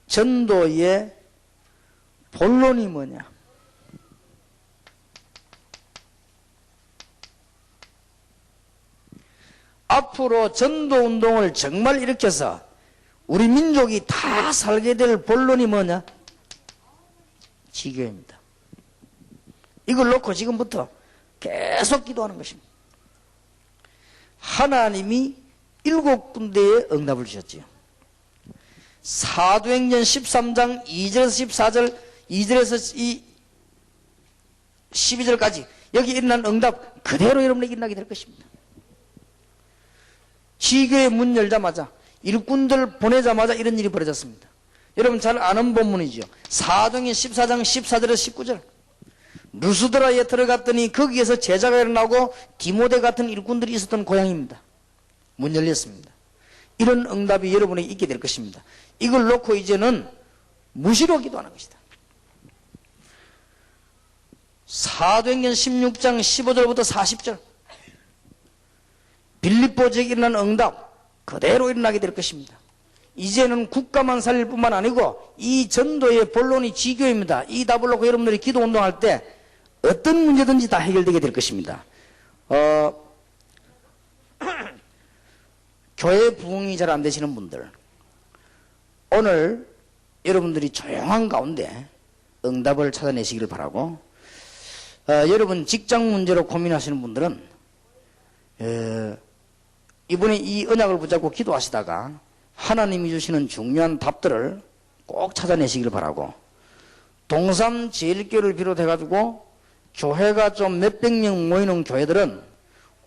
전도의 본론이 뭐냐? 앞으로 전도운동을 정말 일으켜서 우리 민족이 다 살게 될 본론이 뭐냐? 지교입니다. 이걸 놓고 지금부터 계속 기도하는 것입니다. 하나님이 7군데의 응답을 주셨지요. 사도행전 13장 2절에서 14절, 2절에서 12절까지 여기 일어난 응답 그대로 여러분에게 일어나게 될 것입니다. 지교의 문 열자마자, 일꾼들 보내자마자 이런 일이 벌어졌습니다. 여러분 잘 아는 본문이죠. 사도행전 14장 14절에서 19절, 루스드라에 들어갔더니 거기에서 제자가 일어나고 디모데 같은 일꾼들이 있었던 고향입니다. 문 열렸습니다. 이런 응답이 여러분에게 있게 될 것입니다. 이걸 놓고 이제는 무시로 기도하는 것이다. 사도행전 16장 15절부터 40절, 빌립보 지역에 일어난 응답 그대로 일어나게 될 것입니다. 이제는 국가만 살릴 뿐만 아니고 이 전도의 본론이 지교입니다. 이 답을 놓고 여러분들이 기도 운동할 때 어떤 문제든지 다 해결되게 될 것입니다. 교회 부흥이 잘 안 되시는 분들, 오늘 여러분들이 조용한 가운데 응답을 찾아내시기를 바라고, 여러분 직장 문제로 고민하시는 분들은 이번에 이 언약을 붙잡고 기도하시다가 하나님이 주시는 중요한 답들을 꼭 찾아내시기를 바라고, 동삼 제일교를 비롯해가지고 교회가 좀 몇백 명 모이는 교회들은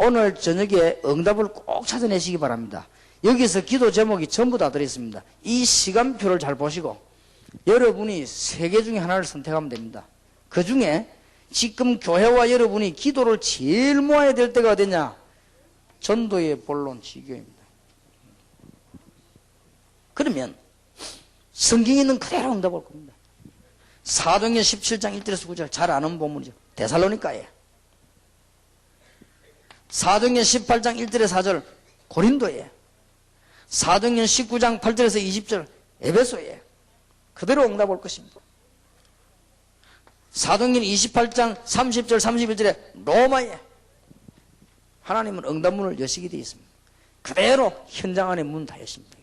오늘 저녁에 응답을 꼭 찾아내시기 바랍니다. 여기서 기도 제목이 전부 다 들어있습니다. 이 시간표를 잘 보시고 여러분이 3개 중에 하나를 선택하면 됩니다. 그 중에 지금 교회와 여러분이 기도를 제일 모아야 될 때가 어디냐? 전도의 본론 지교입니다. 그러면 성경에 있는 그대로 응답할 겁니다. 사도행전 17장 1절에서 9절 잘 아는 본문이죠. 데살로니가에. 사도행전 18장 1절에서 4절 고린도에. 사도행전 19장 8절에서 20절 에베소에. 그대로 응답할 것입니다. 사도행전 28장 30절 31절에 로마에. 하나님은 응답문을 여시게 되어 있습니다. 그대로 현장 안에 문 다 여십니다.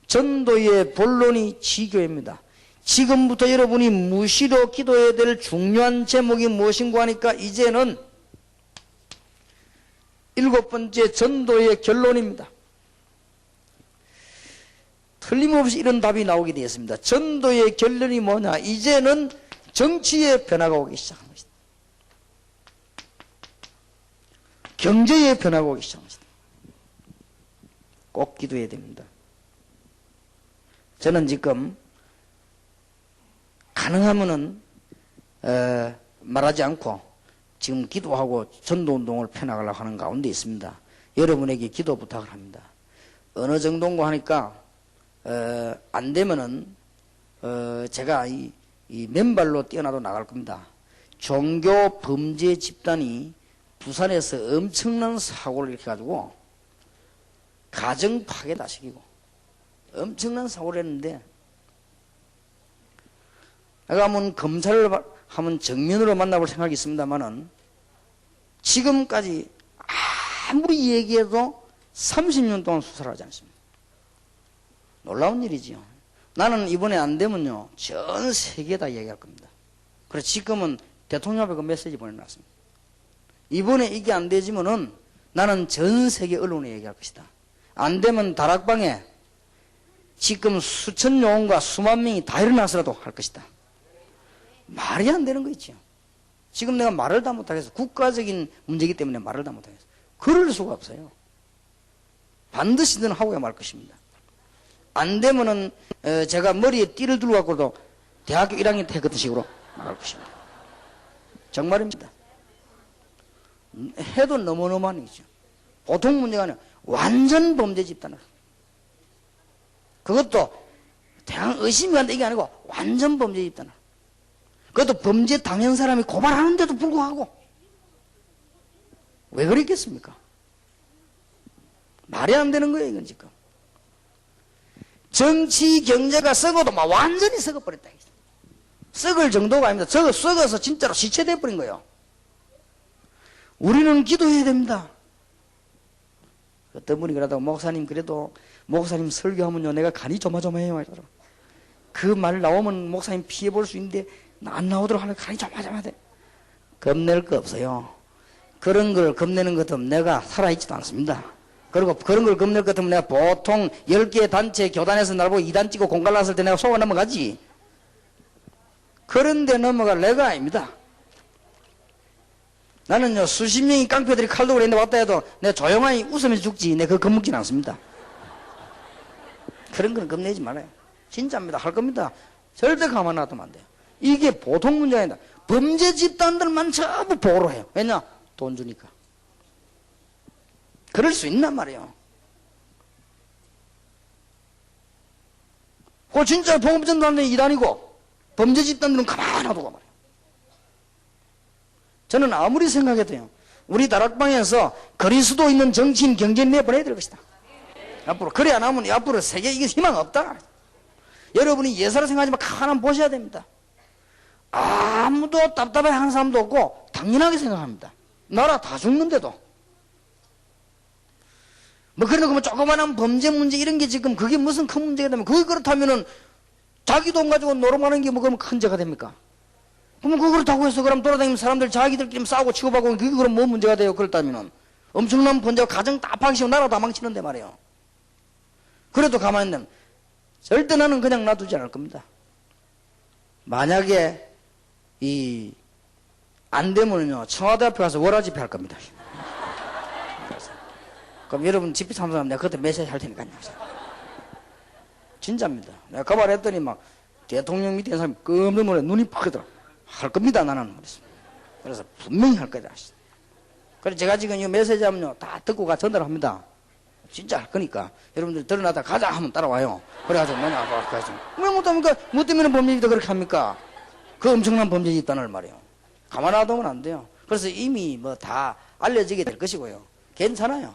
전도의 본론이 지교입니다. 지금부터 여러분이 무시로 기도해야 될 중요한 제목이 무엇인가 하니까 이제는 7번째 전도의 결론입니다. 틀림없이 이런 답이 나오게 되었습니다. 전도의 결론이 뭐냐? 이제는 정치의 변화가 오기 시작한 것이다. 경제의 변화가 오기 시작한 것이다. 꼭 기도해야 됩니다. 저는 지금 가능하면은 말하지 않고 지금 기도하고 전도운동을 펴나가려고 하는 가운데 있습니다. 여러분에게 기도 부탁을 합니다. 어느 정도인가 하니까 안 되면은 제가 이 맨발로 뛰어나도 나갈 겁니다. 종교 범죄 집단이 부산에서 엄청난 사고를 일으켜가지고 가정 파괴다 시키고 엄청난 사고를 했는데, 내가 한번 검사를 하면 정면으로 만나볼 생각이 있습니다만은 지금까지 아무리 얘기해도 30년 동안 수사를 하지 않습니다. 놀라운 일이지요. 나는 이번에 안 되면요 전 세계에 다 얘기할 겁니다. 그래서 지금은 대통령 앞에 그 메시지 보내놨습니다. 이번에 이게 안 되지면은 나는 전 세계 언론에 얘기할 것이다. 안 되면 다락방에 지금 수천 요원과 수만 명이 다 일어나서라도 할 것이다. 말이 안 되는 거 있죠. 지금 내가 말을 다 못하겠어. 국가적인 문제이기 때문에 말을 다 못하겠어. 그럴 수가 없어요. 반드시든 하고야 말 것입니다. 안 되면은 제가 머리에 띠를 들고 갖고도 대학교 1학년 때 했던 식으로 말할 것입니다. 정말입니다. 해도 너무너무한 얘기죠. 보통 문제가 아니라 완전 범죄 집단을. 그것도 대강 의심이 간다 이게 아니고 완전 범죄 집단을. 그것도 범죄 당한 사람이 고발하는데도 불구하고 왜 그랬겠습니까? 말이 안 되는 거예요 이건 지금. 정치 경제가 썩어도 막 완전히 썩어버렸다. 썩을 정도가 아닙니다. 썩어서 진짜로 시체돼 버린 거예요. 우리는 기도해야 됩니다. 어떤 분이 그러다가 목사님 그래도 목사님 설교하면요 내가 간이 조마조마해요. 그 말 나오면 목사님 피해볼 수 있는데 안 나오도록 하면 간이 조마조마해. 겁낼 거 없어요. 그런 걸 겁내는 것 같으면 내가 살아있지도 않습니다. 그리고 그런 걸 겁낼 것 같으면 내가 보통 10개 단체 교단에서 날 보고 2단 찍고 공갈 났을 때 내가 속아 넘어가지. 그런데 넘어갈 내가 아닙니다. 나는요 수십 명이 깡패들이 칼도 그랬는데 왔다 해도 내가 조용하니 웃으면서 죽지 내가 그거 겁먹진 않습니다. 그런 건 겁내지 말아요. 진짜입니다. 할 겁니다. 절대 가만 놔두면 안 돼요. 이게 보통 문제가 아니다. 범죄 집단들만 전부 보호를 해요. 왜냐? 돈 주니까. 그럴 수 있단 말이에요. 그 진짜 보험전단은 이단이고 범죄 집단들은 가만 놔두고 말이에요. 저는 아무리 생각해도요 우리 다락방에서 그리스도 있는 정치인 경제인 내보내야 될 것이다. 앞으로 그래 안 하면 앞으로 세계에 이게 희망 없다. 여러분이 예사를 생각하지만 가만 보셔야 됩니다. 아무도 답답해 하는 사람도 없고 당연하게 생각합니다. 나라 다 죽는데도 뭐 그러면 뭐 조그만한 범죄 문제 이런 게 지금 그게 무슨 큰 문제가 되면 그게 그렇다면은 자기 돈 가지고 노름하는 게 뭐 그러면 큰 죄가 됩니까? 그러면 그거 그렇다고 해서 그럼 돌아다니면 사람들 자기들끼리 싸우고 치고받고 그게 그럼 뭐 문제가 돼요? 그렇다면은 엄청난 범죄가 가정 다 파괴시키고 나라 다 망치는데 말이에요. 그래도 가만히 있는 절대 나는 그냥 놔두지 않을 겁니다. 만약에 안 되면요 청와대 앞에 가서 월화 집회 할 겁니다. 그럼 여러분 집회 참석하면 내가 그때 메시지 할 테니까요. 진짜입니다. 내가 그 말 했더니 막 대통령 밑에 있는 사람이 끔찍 놀래 눈이 파크더라. 할 겁니다 나는. 그래서 분명히 할 거다. 그래서 제가 지금 이 메시지 하면요 다 듣고 가 전달합니다. 진짜 할 거니까 여러분들 드러나다 가자 하면 따라와요. 그래가지고 뭐냐 가서 왜 못합니까? 뭐 때문에 범죄지도 그렇게 합니까? 그 엄청난 범죄지 있다는 말이에요. 가만 놔두면 안 돼요. 그래서 이미 뭐 다 알려지게 될 것이고요. 괜찮아요.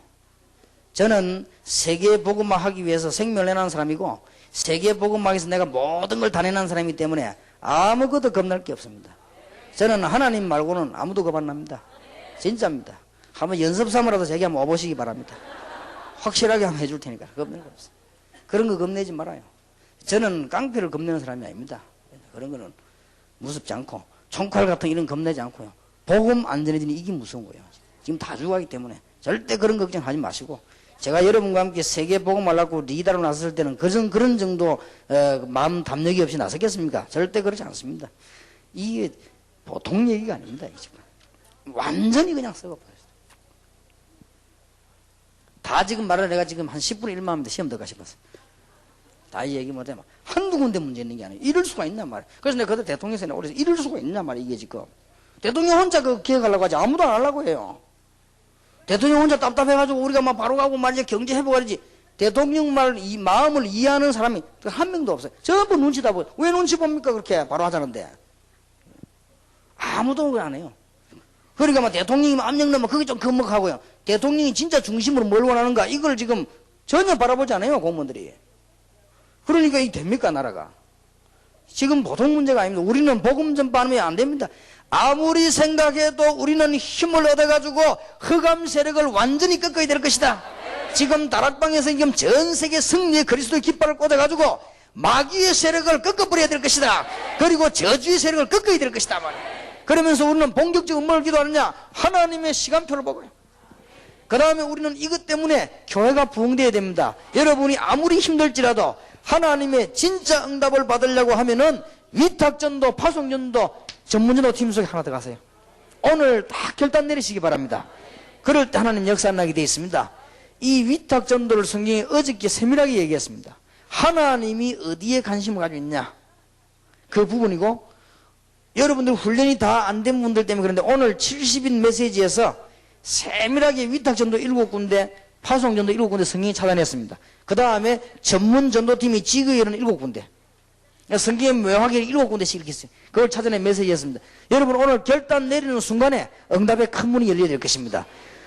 저는 세계 복음화 하기 위해서 생명을 내놓은 사람이고 세계 복음화에서 내가 모든 걸 다 내놓은 사람이기 때문에 아무것도 겁날 게 없습니다. 저는 하나님 말고는 아무도 겁 안 납니다. 진짜입니다. 한번 연습 삼으라도 저기 한번 와보시기 바랍니다. 확실하게 한번 해줄 테니까 겁내는 거 없어요. 그런 거 겁내지 말아요. 저는 깡패를 겁내는 사람이 아닙니다. 그런 거는 무섭지 않고 총칼 같은 이런 겁내지 않고요. 복음 안 전해지니 이게 무서운 거예요. 지금 다 죽어가기 때문에 절대 그런 걱정하지 마시고 제가 여러분과 함께 세계 복음 하려고 리더로 나섰을 때는 그런 정도 마음 담력이 없이 나섰겠습니까? 절대 그렇지 않습니다. 이게 보통 얘기가 아닙니다. 지금 완전히 그냥 썩어버렸어요. 다 지금 말을 내가 지금 한 10분의 1만 하면 시험 들어가 싶었어요. 다 이 얘기 못해. 한두 군데 문제 있는 게 아니에요. 이럴 수가 있냔 말이에요. 그래서 내가 그때 대통령선에 오래서 이럴 수가 있냔 말이에요. 이게 지금. 대통령 혼자 그 기획하려고 하지 아무도 안 하려고 해요. 대통령 혼자 답답해가지고 우리가 막 바로 가고 말이야 경제 회복하지. 대통령 말 이 마음을 이해하는 사람이 한 명도 없어요. 전부 눈치 다 보여. 왜 눈치 봅니까? 그렇게 바로 하자는데. 아무도 그걸 안 해요. 그러니까 막 대통령이 압력 넣으면 그게 좀 겁먹하고요. 대통령이 진짜 중심으로 뭘 원하는가 이걸 지금 전혀 바라보지 않아요. 공무원들이. 그러니까 이게 됩니까 나라가. 지금 보통 문제가 아닙니다. 우리는 복음 전파하면 안 됩니다. 아무리 생각해도 우리는 힘을 얻어가지고 흑암 세력을 완전히 꺾어야 될 것이다. 지금 다락방에서 지금 전 세계 승리의 그리스도의 깃발을 꽂아가지고 마귀의 세력을 꺾어버려야 될 것이다. 그리고 저주의 세력을 꺾어야 될 것이다. 그러면서 우리는 본격적으로 뭘 기도하느냐? 하나님의 시간표를 보고요. 그 다음에 우리는 이것 때문에 교회가 부흥되어야 됩니다. 여러분이 아무리 힘들지라도 하나님의 진짜 응답을 받으려고 하면은 위탁전도, 파송전도, 전문전도 팀 속에 하나 들어가세요. 오늘 딱 결단 내리시기 바랍니다. 그럴 때 하나님 역사하게 되어 있습니다. 이 위탁전도를 성경에 어저께 세밀하게 얘기했습니다. 하나님이 어디에 관심을 가지고 있냐? 그 부분이고, 여러분들 훈련이 다 안 된 분들 때문에 그런데 오늘 70인 메시지에서 세밀하게 위탁전도 7군데, 파송전도 7군데 성경이 차단했습니다. 그 다음에 전문전도팀이 지구에는 7군데. 성경에 묘하게 7군데씩 이렇게 있어요. 그걸 찾아낸 메시지였습니다. 여러분 오늘 결단 내리는 순간에 응답의 큰 문이 열려야 될 것입니다.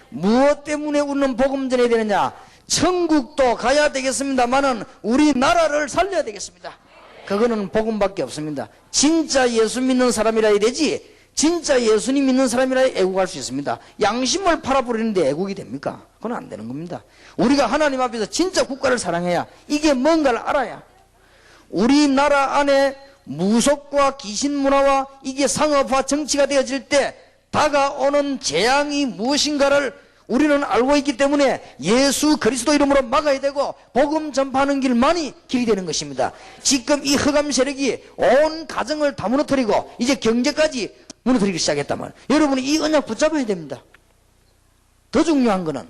무엇 때문에 우리는 복음 전해야 되느냐? 천국도 가야 되겠습니다만은 우리나라를 살려야 되겠습니다. 그거는 복음밖에 없습니다. 진짜 예수 믿는 사람이라 해야 되지 진짜 예수님 믿는 사람이라 애국할 수 있습니다. 양심을 팔아버리는데 애국이 됩니까? 그건 안 되는 겁니다. 우리가 하나님 앞에서 진짜 국가를 사랑해야 이게 뭔가를 알아야 우리나라 안에 무속과 귀신 문화와 이게 상업화 정치가 되어질 때 다가오는 재앙이 무엇인가를 우리는 알고 있기 때문에 예수 그리스도 이름으로 막아야 되고 복음 전파하는 길만이 길이 되는 것입니다. 지금 이 흑암 세력이 온 가정을 다 무너뜨리고 이제 경제까지 무너뜨리기 시작했단 말이에요. 여러분이 이 언약 붙잡아야 됩니다. 더 중요한 거는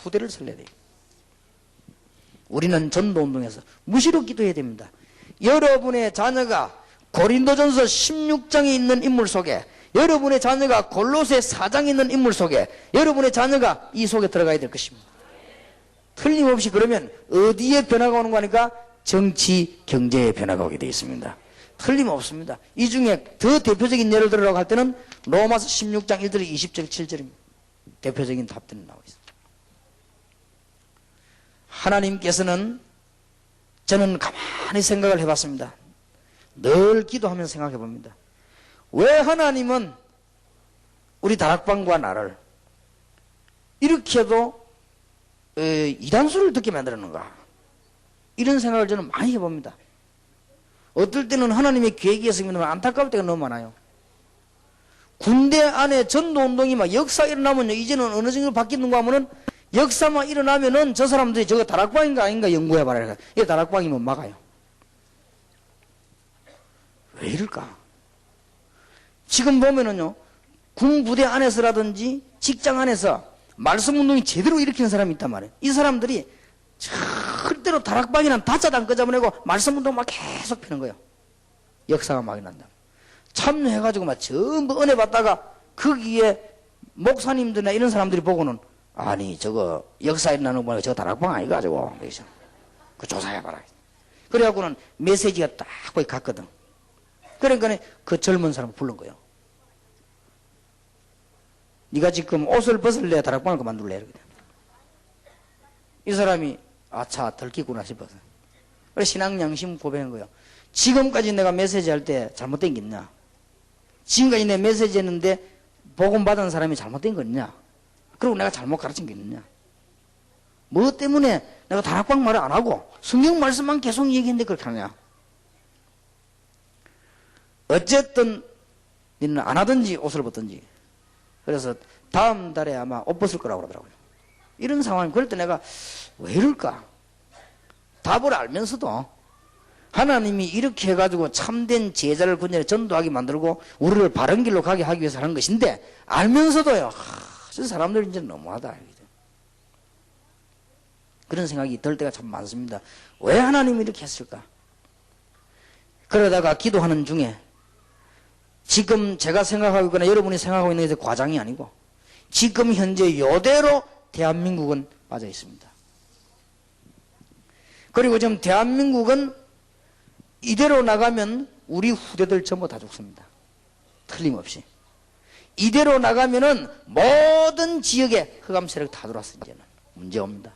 후대를 살려야 돼요. 우리는 전도운동에서 무시로 기도해야 됩니다. 여러분의 자녀가 고린도전서 16장에 있는 인물 속에 여러분의 자녀가 골로새 4장에 있는 인물 속에 여러분의 자녀가 이 속에 들어가야 될 것입니다. 틀림없이 그러면 어디에 변화가 오는 거니까 정치, 경제에 변화가 오게 되어 있습니다. 틀림없습니다. 이 중에 더 대표적인 예를 들으라고 할 때는 로마서 16장 1절 20절 7절입니다. 대표적인 답들이 나오고 있습니다. 하나님께서는 저는 가만히 생각을 해봤습니다. 늘 기도하면서 생각해 봅니다. 왜 하나님은 우리 다락방과 나를 이렇게 해도 이단수를 듣게 만들었는가? 이런 생각을 저는 많이 해봅니다. 어떨 때는 하나님의 계획이 있으면 안타까울 때가 너무 많아요. 군대 안에 전도운동이 막 역사 일어나면요, 이제는 어느 정도 바뀌는가 하면은 역사만 일어나면은 저 사람들이 저거 다락방인가 아닌가 연구해봐라. 이게 다락방이면 막아요. 왜 이럴까? 지금 보면은요, 군부대 안에서라든지 직장 안에서 말씀운동이 제대로 일으키는 사람이 있단 말이에요. 이 사람들이 절대로 다락방이나 다짜당 끄잡아내고 말씀운동 막 계속 피는 거예요. 역사가 막 일어난다. 참여해가지고 막 전부 은혜 받다가 거기에 목사님들이나 이런 사람들이 보고는 아니 저거 역사에 나는 거 보니까 저거 다락방 아니가 저거. 그 조사해봐라. 그래갖고는 메시지가 딱 거기 갔거든. 그러니까 그 젊은 사람을 부른 거예요. 네가 지금 옷을 벗을래 다락방을 그만둘래 이러거든. 이 사람이 아차 들키구나 싶어서. 그래서 신앙 양심 고백한 거예요. 지금까지 내가 메시지 할 때 잘못된 게 있냐? 지금까지 내 메시지 했는데 복음 받은 사람이 잘못된 거 있냐? 그리고 내가 잘못 가르친 게 있느냐? 뭐 때문에 내가 다락방 말을 안 하고 성경 말씀만 계속 얘기했는데 그렇게 하냐? 어쨌든 너는 안 하든지 옷을 벗든지. 그래서 다음 달에 아마 옷 벗을 거라고 그러더라고요. 이런 상황이 그럴 때 내가 왜 이럴까? 답을 알면서도 하나님이 이렇게 해가지고 참된 제자를 군전에 전도하게 만들고 우리를 바른 길로 가게 하기 위해서 하는 것인데 알면서도요. 저 사람들 이제 너무하다. 그런 생각이 들 때가 참 많습니다. 왜 하나님이 이렇게 했을까? 그러다가 기도하는 중에 지금 제가 생각하고 있거나 여러분이 생각하고 있는 게 과장이 아니고 지금 현재 이대로 대한민국은 빠져 있습니다. 그리고 지금 대한민국은 이대로 나가면 우리 후대들 전부 다 죽습니다. 틀림없이. 이대로 나가면은 모든 지역에 흑암 세력 다 들어왔어. 이제는 문제옵니다.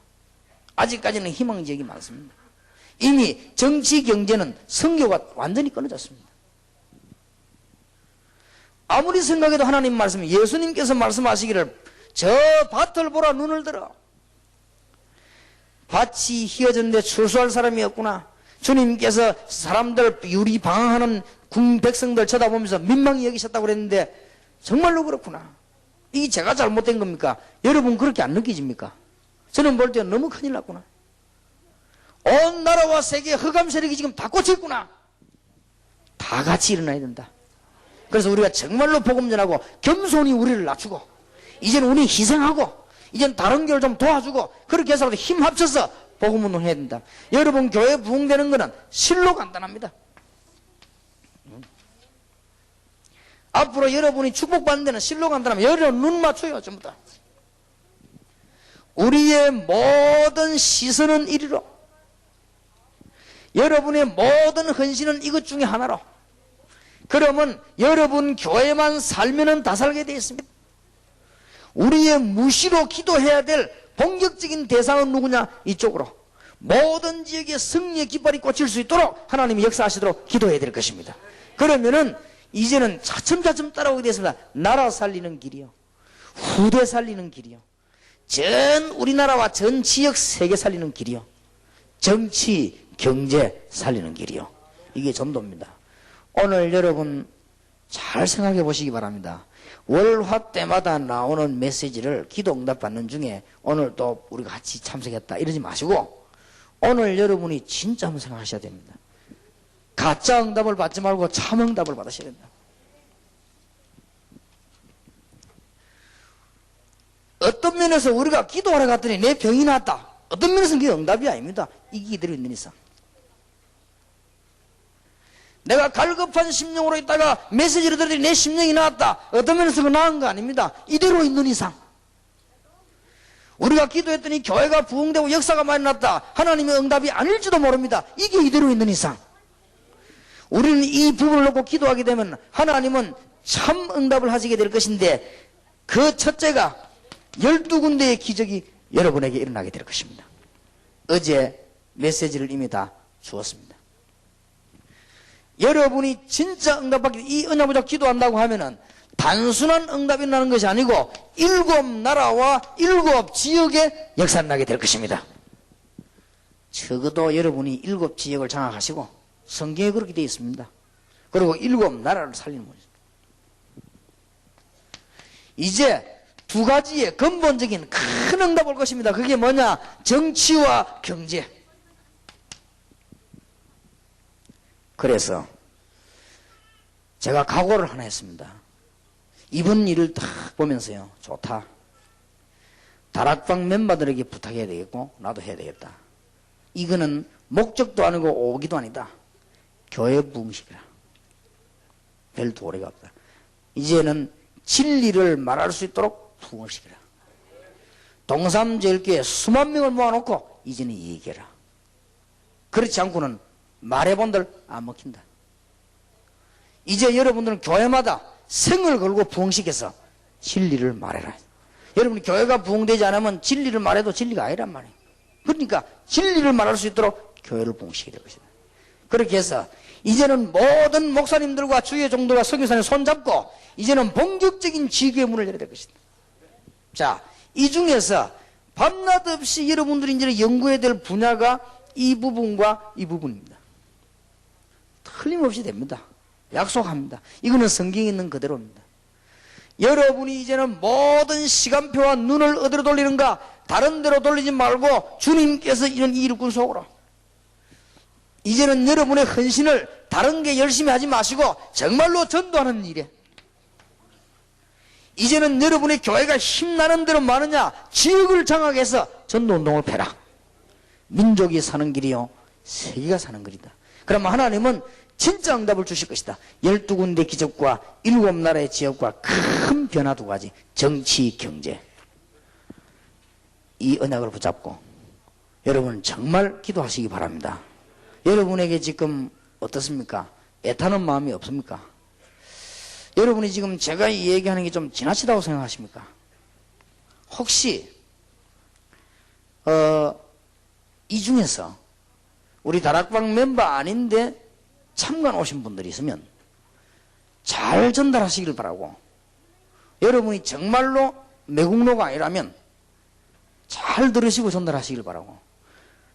아직까지는 희망 지역이 많습니다. 이미 정치 경제는 선교가 완전히 끊어졌습니다. 아무리 생각해도 하나님 말씀, 예수님께서 말씀하시기를 저 밭을 보라 눈을 들어. 밭이 휘어졌는데 출소할 사람이 없구나. 주님께서 사람들 유리 방황하는 백성들 쳐다보면서 민망히 여기셨다고 그랬는데 정말로 그렇구나. 이게 제가 잘못된 겁니까? 여러분 그렇게 안 느끼십니까? 저는 볼 때 너무 큰일 났구나. 온 나라와 세계 흑암 세력이 지금 다 꽂혀 있구나. 다 같이 일어나야 된다. 그래서 우리가 정말로 복음 전하고 겸손히 우리를 낮추고 이제는 우리 희생하고 이제는 다른 교회를 좀 도와주고 그렇게 해서라도 힘 합쳐서 복음 운동해야 된다. 여러분 교회 부흥되는 것은 실로 간단합니다. 앞으로 여러분이 축복받는 데는 실로 간단하면 여러분 눈 맞춰요. 전부 다. 우리의 모든 시선은 이리로, 여러분의 모든 헌신은 이것 중에 하나로. 그러면 여러분 교회만 살면은 다 살게 되어 있습니다. 우리의 무시로 기도해야 될 본격적인 대상은 누구냐? 이쪽으로. 모든 지역에 승리의 깃발이 꽂힐 수 있도록 하나님이 역사하시도록 기도해야 될 것입니다. 그러면은 이제는 차츰차츰 따라오게 되었습니다. 나라 살리는 길이요, 후대 살리는 길이요, 전 우리나라와 전 지역 세계 살리는 길이요, 정치 경제 살리는 길이요. 이게 전도입니다. 오늘 여러분 잘 생각해 보시기 바랍니다. 월화 때마다 나오는 메시지를 기도 응답 받는 중에 오늘 또 우리가 같이 참석했다 이러지 마시고 오늘 여러분이 진짜 한번 생각하셔야 됩니다. 가짜 응답을 받지 말고 참 응답을 받으셔야 된다. 어떤 면에서 우리가 기도하러 갔더니 내 병이 낫다. 어떤 면에서는 그게 응답이 아닙니다. 이게 이대로 있는 이상. 내가 갈급한 심령으로 있다가 메시지를 들으니 내 심령이 나았다. 어떤 면에서 그 나은 거 아닙니다. 이대로 있는 이상. 우리가 기도했더니 교회가 부흥되고 역사가 많이 났다. 하나님의 응답이 아닐지도 모릅니다. 이게 이대로 있는 이상. 우리는 이 부분을 놓고 기도하게 되면 하나님은 참 응답을 하시게 될 것인데 그 첫째가 12군데의 기적이 여러분에게 일어나게 될 것입니다. 어제 메시지를 이미 다 주었습니다. 여러분이 진짜 응답받기, 이 언약보자 기도한다고 하면은 단순한 응답이 나는 것이 아니고 7 나라와 7 지역에 역사가 나게 될 것입니다. 적어도 여러분이 7 지역을 장악하시고 성경에 그렇게 되어 있습니다. 그리고 7 나라를 살리는 거죠. 이제 2가지의 근본적인 큰 응답 올 것입니다. 그게 뭐냐? 정치와 경제. 그래서 제가 각오를 하나 했습니다. 이번 일을 딱 보면서요, 좋다. 다락방 멤버들에게 부탁해야 되겠고 나도 해야 되겠다. 이거는 목적도 아니고 오기도 아니다. 교회 부흥식이라. 별 도리가 없다. 이제는 진리를 말할 수 있도록 부흥식이라. 동삼제일교회 수만 명을 모아놓고 이제는 얘기해라. 그렇지 않고는 말해본들 안 먹힌다. 이제 여러분들은 교회마다 생을 걸고 부흥시켜서 진리를 말해라. 여러분 교회가 부흥되지 않으면 진리를 말해도 진리가 아니란 말이에요. 그러니까 진리를 말할 수 있도록 교회를 부흥시켜야 될 것이다. 그렇게 해서 이제는 모든 목사님들과 주의 종들과 선교사님 손잡고 이제는 본격적인 지교의 문을 열어야 될 것이다. 자, 이 중에서 밤낮 없이 여러분들이 이제 연구해야 될 분야가 이 부분과 이 부분입니다. 틀림없이 됩니다. 약속합니다. 이거는 성경에 있는 그대로입니다. 여러분이 이제는 모든 시간표와 눈을 어디로 돌리는가? 다른 데로 돌리지 말고 주님께서 이런 일꾼 속으로. 이제는 여러분의 헌신을 다른 게 열심히 하지 마시고 정말로 전도하는 일에. 이제는 여러분의 교회가 힘나는 대로 많으냐? 지역을 장악해서 전도운동을 펴라. 민족이 사는 길이요 세계가 사는 길이다. 그러면 하나님은 진짜 응답을 주실 것이다. 12군데 기적과 7나라의 지역과 큰 변화 2가지. 정치, 경제. 이 언약을 붙잡고 여러분 정말 기도하시기 바랍니다. 여러분에게 지금 어떻습니까? 애타는 마음이 없습니까? 여러분이 지금 제가 이 얘기하는 게 좀 지나치다고 생각하십니까? 혹시 이 중에서 우리 다락방 멤버 아닌데 참관 오신 분들이 있으면 잘 전달하시길 바라고, 여러분이 정말로 매국노가 아니라면 잘 들으시고 전달하시길 바라고,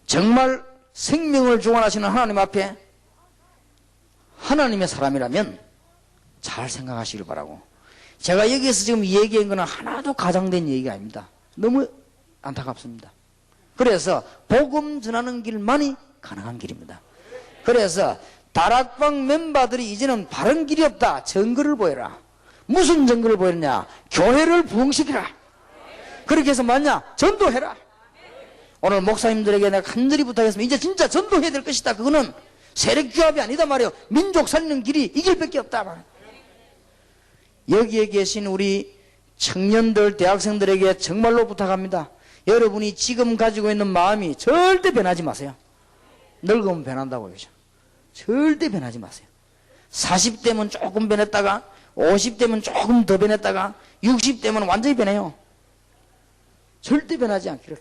정말 생명을 주관하시는 하나님 앞에 하나님의 사람이라면 잘 생각하시길 바라고. 제가 여기에서 지금 얘기한 거는 하나도 가장된 얘기가 아닙니다. 너무 안타깝습니다. 그래서 복음 전하는 길만이 가능한 길입니다. 그래서 다락방 멤버들이 이제는 바른 길이 없다. 증거를 보여라. 무슨 증거를 보였냐? 교회를 부흥시키라. 그렇게 해서 맞냐? 전도해라. 오늘 목사님들에게 내가 간절히 부탁했으면 이제 진짜 전도해야 될 것이다. 그거는 세력규합이 아니다 말이에요. 민족 살리는 길이 이 길밖에 없다 말이에요. 여기에 계신 우리 청년들, 대학생들에게 정말로 부탁합니다. 여러분이 지금 가지고 있는 마음이 절대 변하지 마세요. 늙으면 변한다고 그러죠. 절대 변하지 마세요. 40대면 조금 변했다가 50대면 조금 더 변했다가 60대면 완전히 변해요. 절대 변하지 않기를.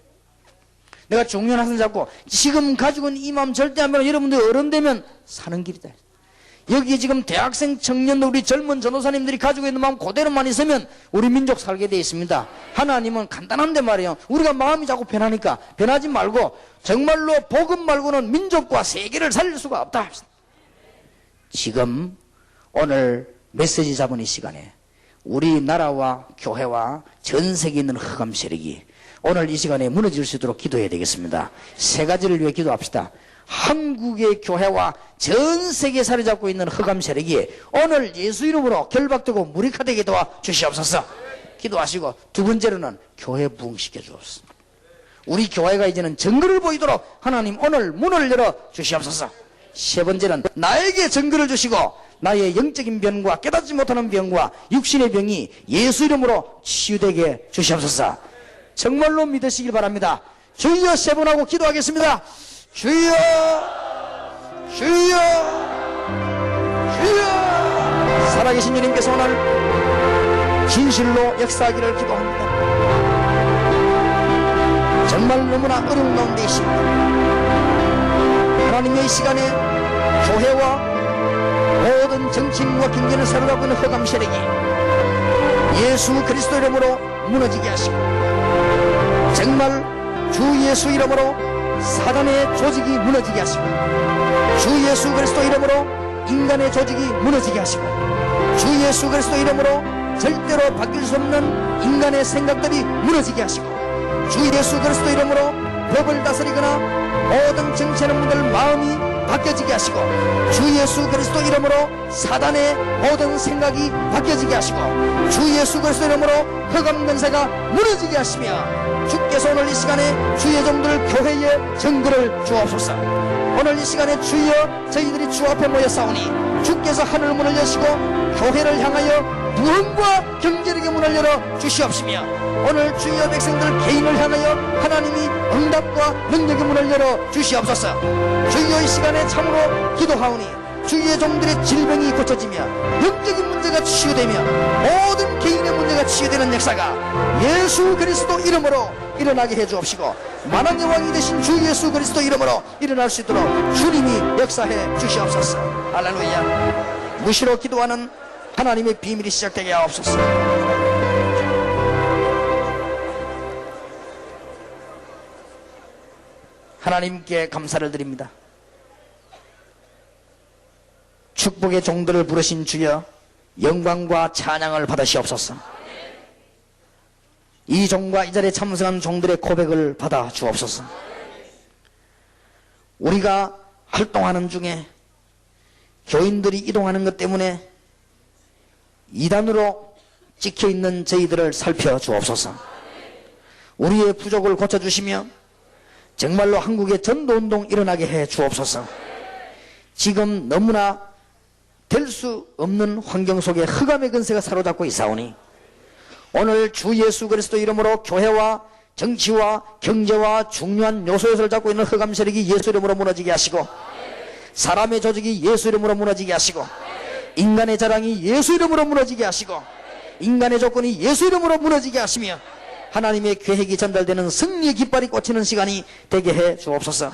내가 중년 학생 잡고 지금 가지고 있는 이 마음 절대 안 변하고 여러분들 어른 되면 사는 길이다. 여기 지금 대학생 청년들 우리 젊은 전도사님들이 가지고 있는 마음 그대로만 있으면 우리 민족 살게 되어 있습니다. 하나님은 간단한데 말이에요. 우리가 마음이 자꾸 변하니까 변하지 말고 정말로 복음 말고는 민족과 세계를 살릴 수가 없다. 지금 오늘 메시지 잡은 이 시간에 우리나라와 교회와 전 세계에 있는 흑암 세력이 오늘 이 시간에 무너질 수 있도록 기도해야 되겠습니다. 3가지를 위해 기도합시다. 한국의 교회와 전 세계에 자리 잡고 있는 흑암 세력이 오늘 예수 이름으로 결박되고 무력화되게 도와 주시옵소서. 기도하시고, 2번째로는 교회 부흥시켜 주옵소서. 우리 교회가 이제는 증거를 보이도록 하나님 오늘 문을 열어 주시옵소서. 3번째는 나에게 증거를 주시고 나의 영적인 병과 깨닫지 못하는 병과 육신의 병이 예수 이름으로 치유되게 주시옵소서. 정말로 믿으시길 바랍니다. 주여 3번 하고 기도하겠습니다. 주여, 주여, 주여. 살아계신 주님께서 오늘 진실로 역사하기를 기도합니다. 정말 너무나 어려운 가운데 있습니다. 하나님의 이 시간에 교회와 모든 정치인과 경제를 사로잡고 있는 흑암 세력이 예수 그리스도 이름으로 무너지게 하시고, 정말 주 예수 이름으로 사단의 조직이 무너지게 하시고, 주 예수 그리스도 이름으로 인간의 조직이 무너지게 하시고, 주 예수 그리스도 이름으로 절대로 바뀔 수 없는 인간의 생각들이 무너지게 하시고, 주 예수 그리스도 이름으로 법을 다스리거나 모든 정치하는 분들 마음이 바뀌어지게 하시고, 주 예수 그리스도 이름으로 사단의 모든 생각이 바뀌어지게 하시고, 주 예수 그리스도 이름으로 흑암 권세가 무너지게 하시며, 주께서 오늘 이 시간에 주의 종들 교회에 증거를 주옵소서. 오늘 이 시간에 주여 저희들이 주 앞에 모여 싸우니 주께서 하늘 문을 여시고 교회를 향하여 부흥과 경제력의 문을 열어 주시옵시며, 오늘 주여 백성들 개인을 향하여 하나님이 응답과 능력의 문을 열어 주시옵소서. 주여 이 시간에 참으로 기도하오니 주의 종들의 질병이 고쳐지며 영적인 문제가 치유되며 모든 개인의 문제가 치유되는 역사가 예수 그리스도 이름으로 일어나게 해주옵시고, 만왕의 왕이 되신 주 예수 그리스도 이름으로 일어날 수 있도록 주님이 역사해 주시옵소서. 할렐루야. 무시로 기도하는 하나님의 비밀이 시작되게 하옵소서. 하나님께 감사를 드립니다. 축복의 종들을 부르신 주여, 영광과 찬양을 받으시옵소서. 이 종과 이 자리에 참석한 종들의 고백을 받아 주옵소서. 우리가 활동하는 중에 교인들이 이동하는 것 때문에 이단으로 찍혀있는 저희들을 살펴주옵소서. 우리의 부족을 고쳐주시며 정말로 한국의 전도운동 일어나게 해 주옵소서. 지금 너무나 될 수 없는 환경 속에 흑암의 근세가 사로잡고 있사오니 오늘 주 예수 그리스도 이름으로 교회와 정치와 경제와 중요한 요소에서 잡고 있는 흑암 세력이 예수 이름으로 무너지게 하시고, 사람의 조직이 예수 이름으로 무너지게 하시고, 인간의 자랑이 예수 이름으로 무너지게 하시고, 인간의 조건이 예수 이름으로 무너지게 하시며 하나님의 계획이 전달되는 승리의 깃발이 꽂히는 시간이 되게 해 주옵소서.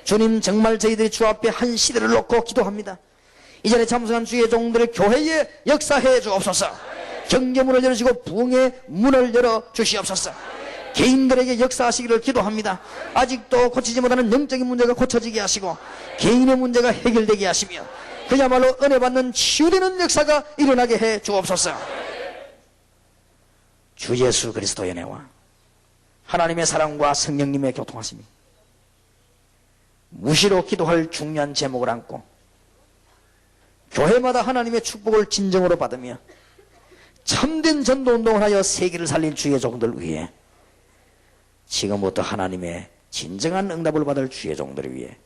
주님, 정말 저희들이 주 앞에 한 시대를 놓고 기도합니다. 이 자리에 참석한 주의 종들을 교회에 역사해 주옵소서. 경제문을 열어주시고 부흥의 문을 열어 주시옵소서. 개인들에게 역사하시기를 기도합니다. 아직도 고치지 못하는 영적인 문제가 고쳐지게 하시고 개인의 문제가 해결되게 하시며 그야말로 은혜 받는 치유되는 역사가 일어나게 해 주옵소서. 주 예수 그리스도의 은혜와 하나님의 사랑과 성령님의 교통하심이 무시로 기도할 중요한 제목을 안고 교회마다 하나님의 축복을 진정으로 받으며 참된 전도운동을 하여 세계를 살린 주의 종들 위해 지금부터 하나님의 진정한 응답을 받을 주의 종들을 위해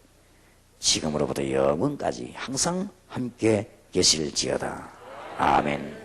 지금으로부터 영원까지 항상 함께 계실지어다. 아멘.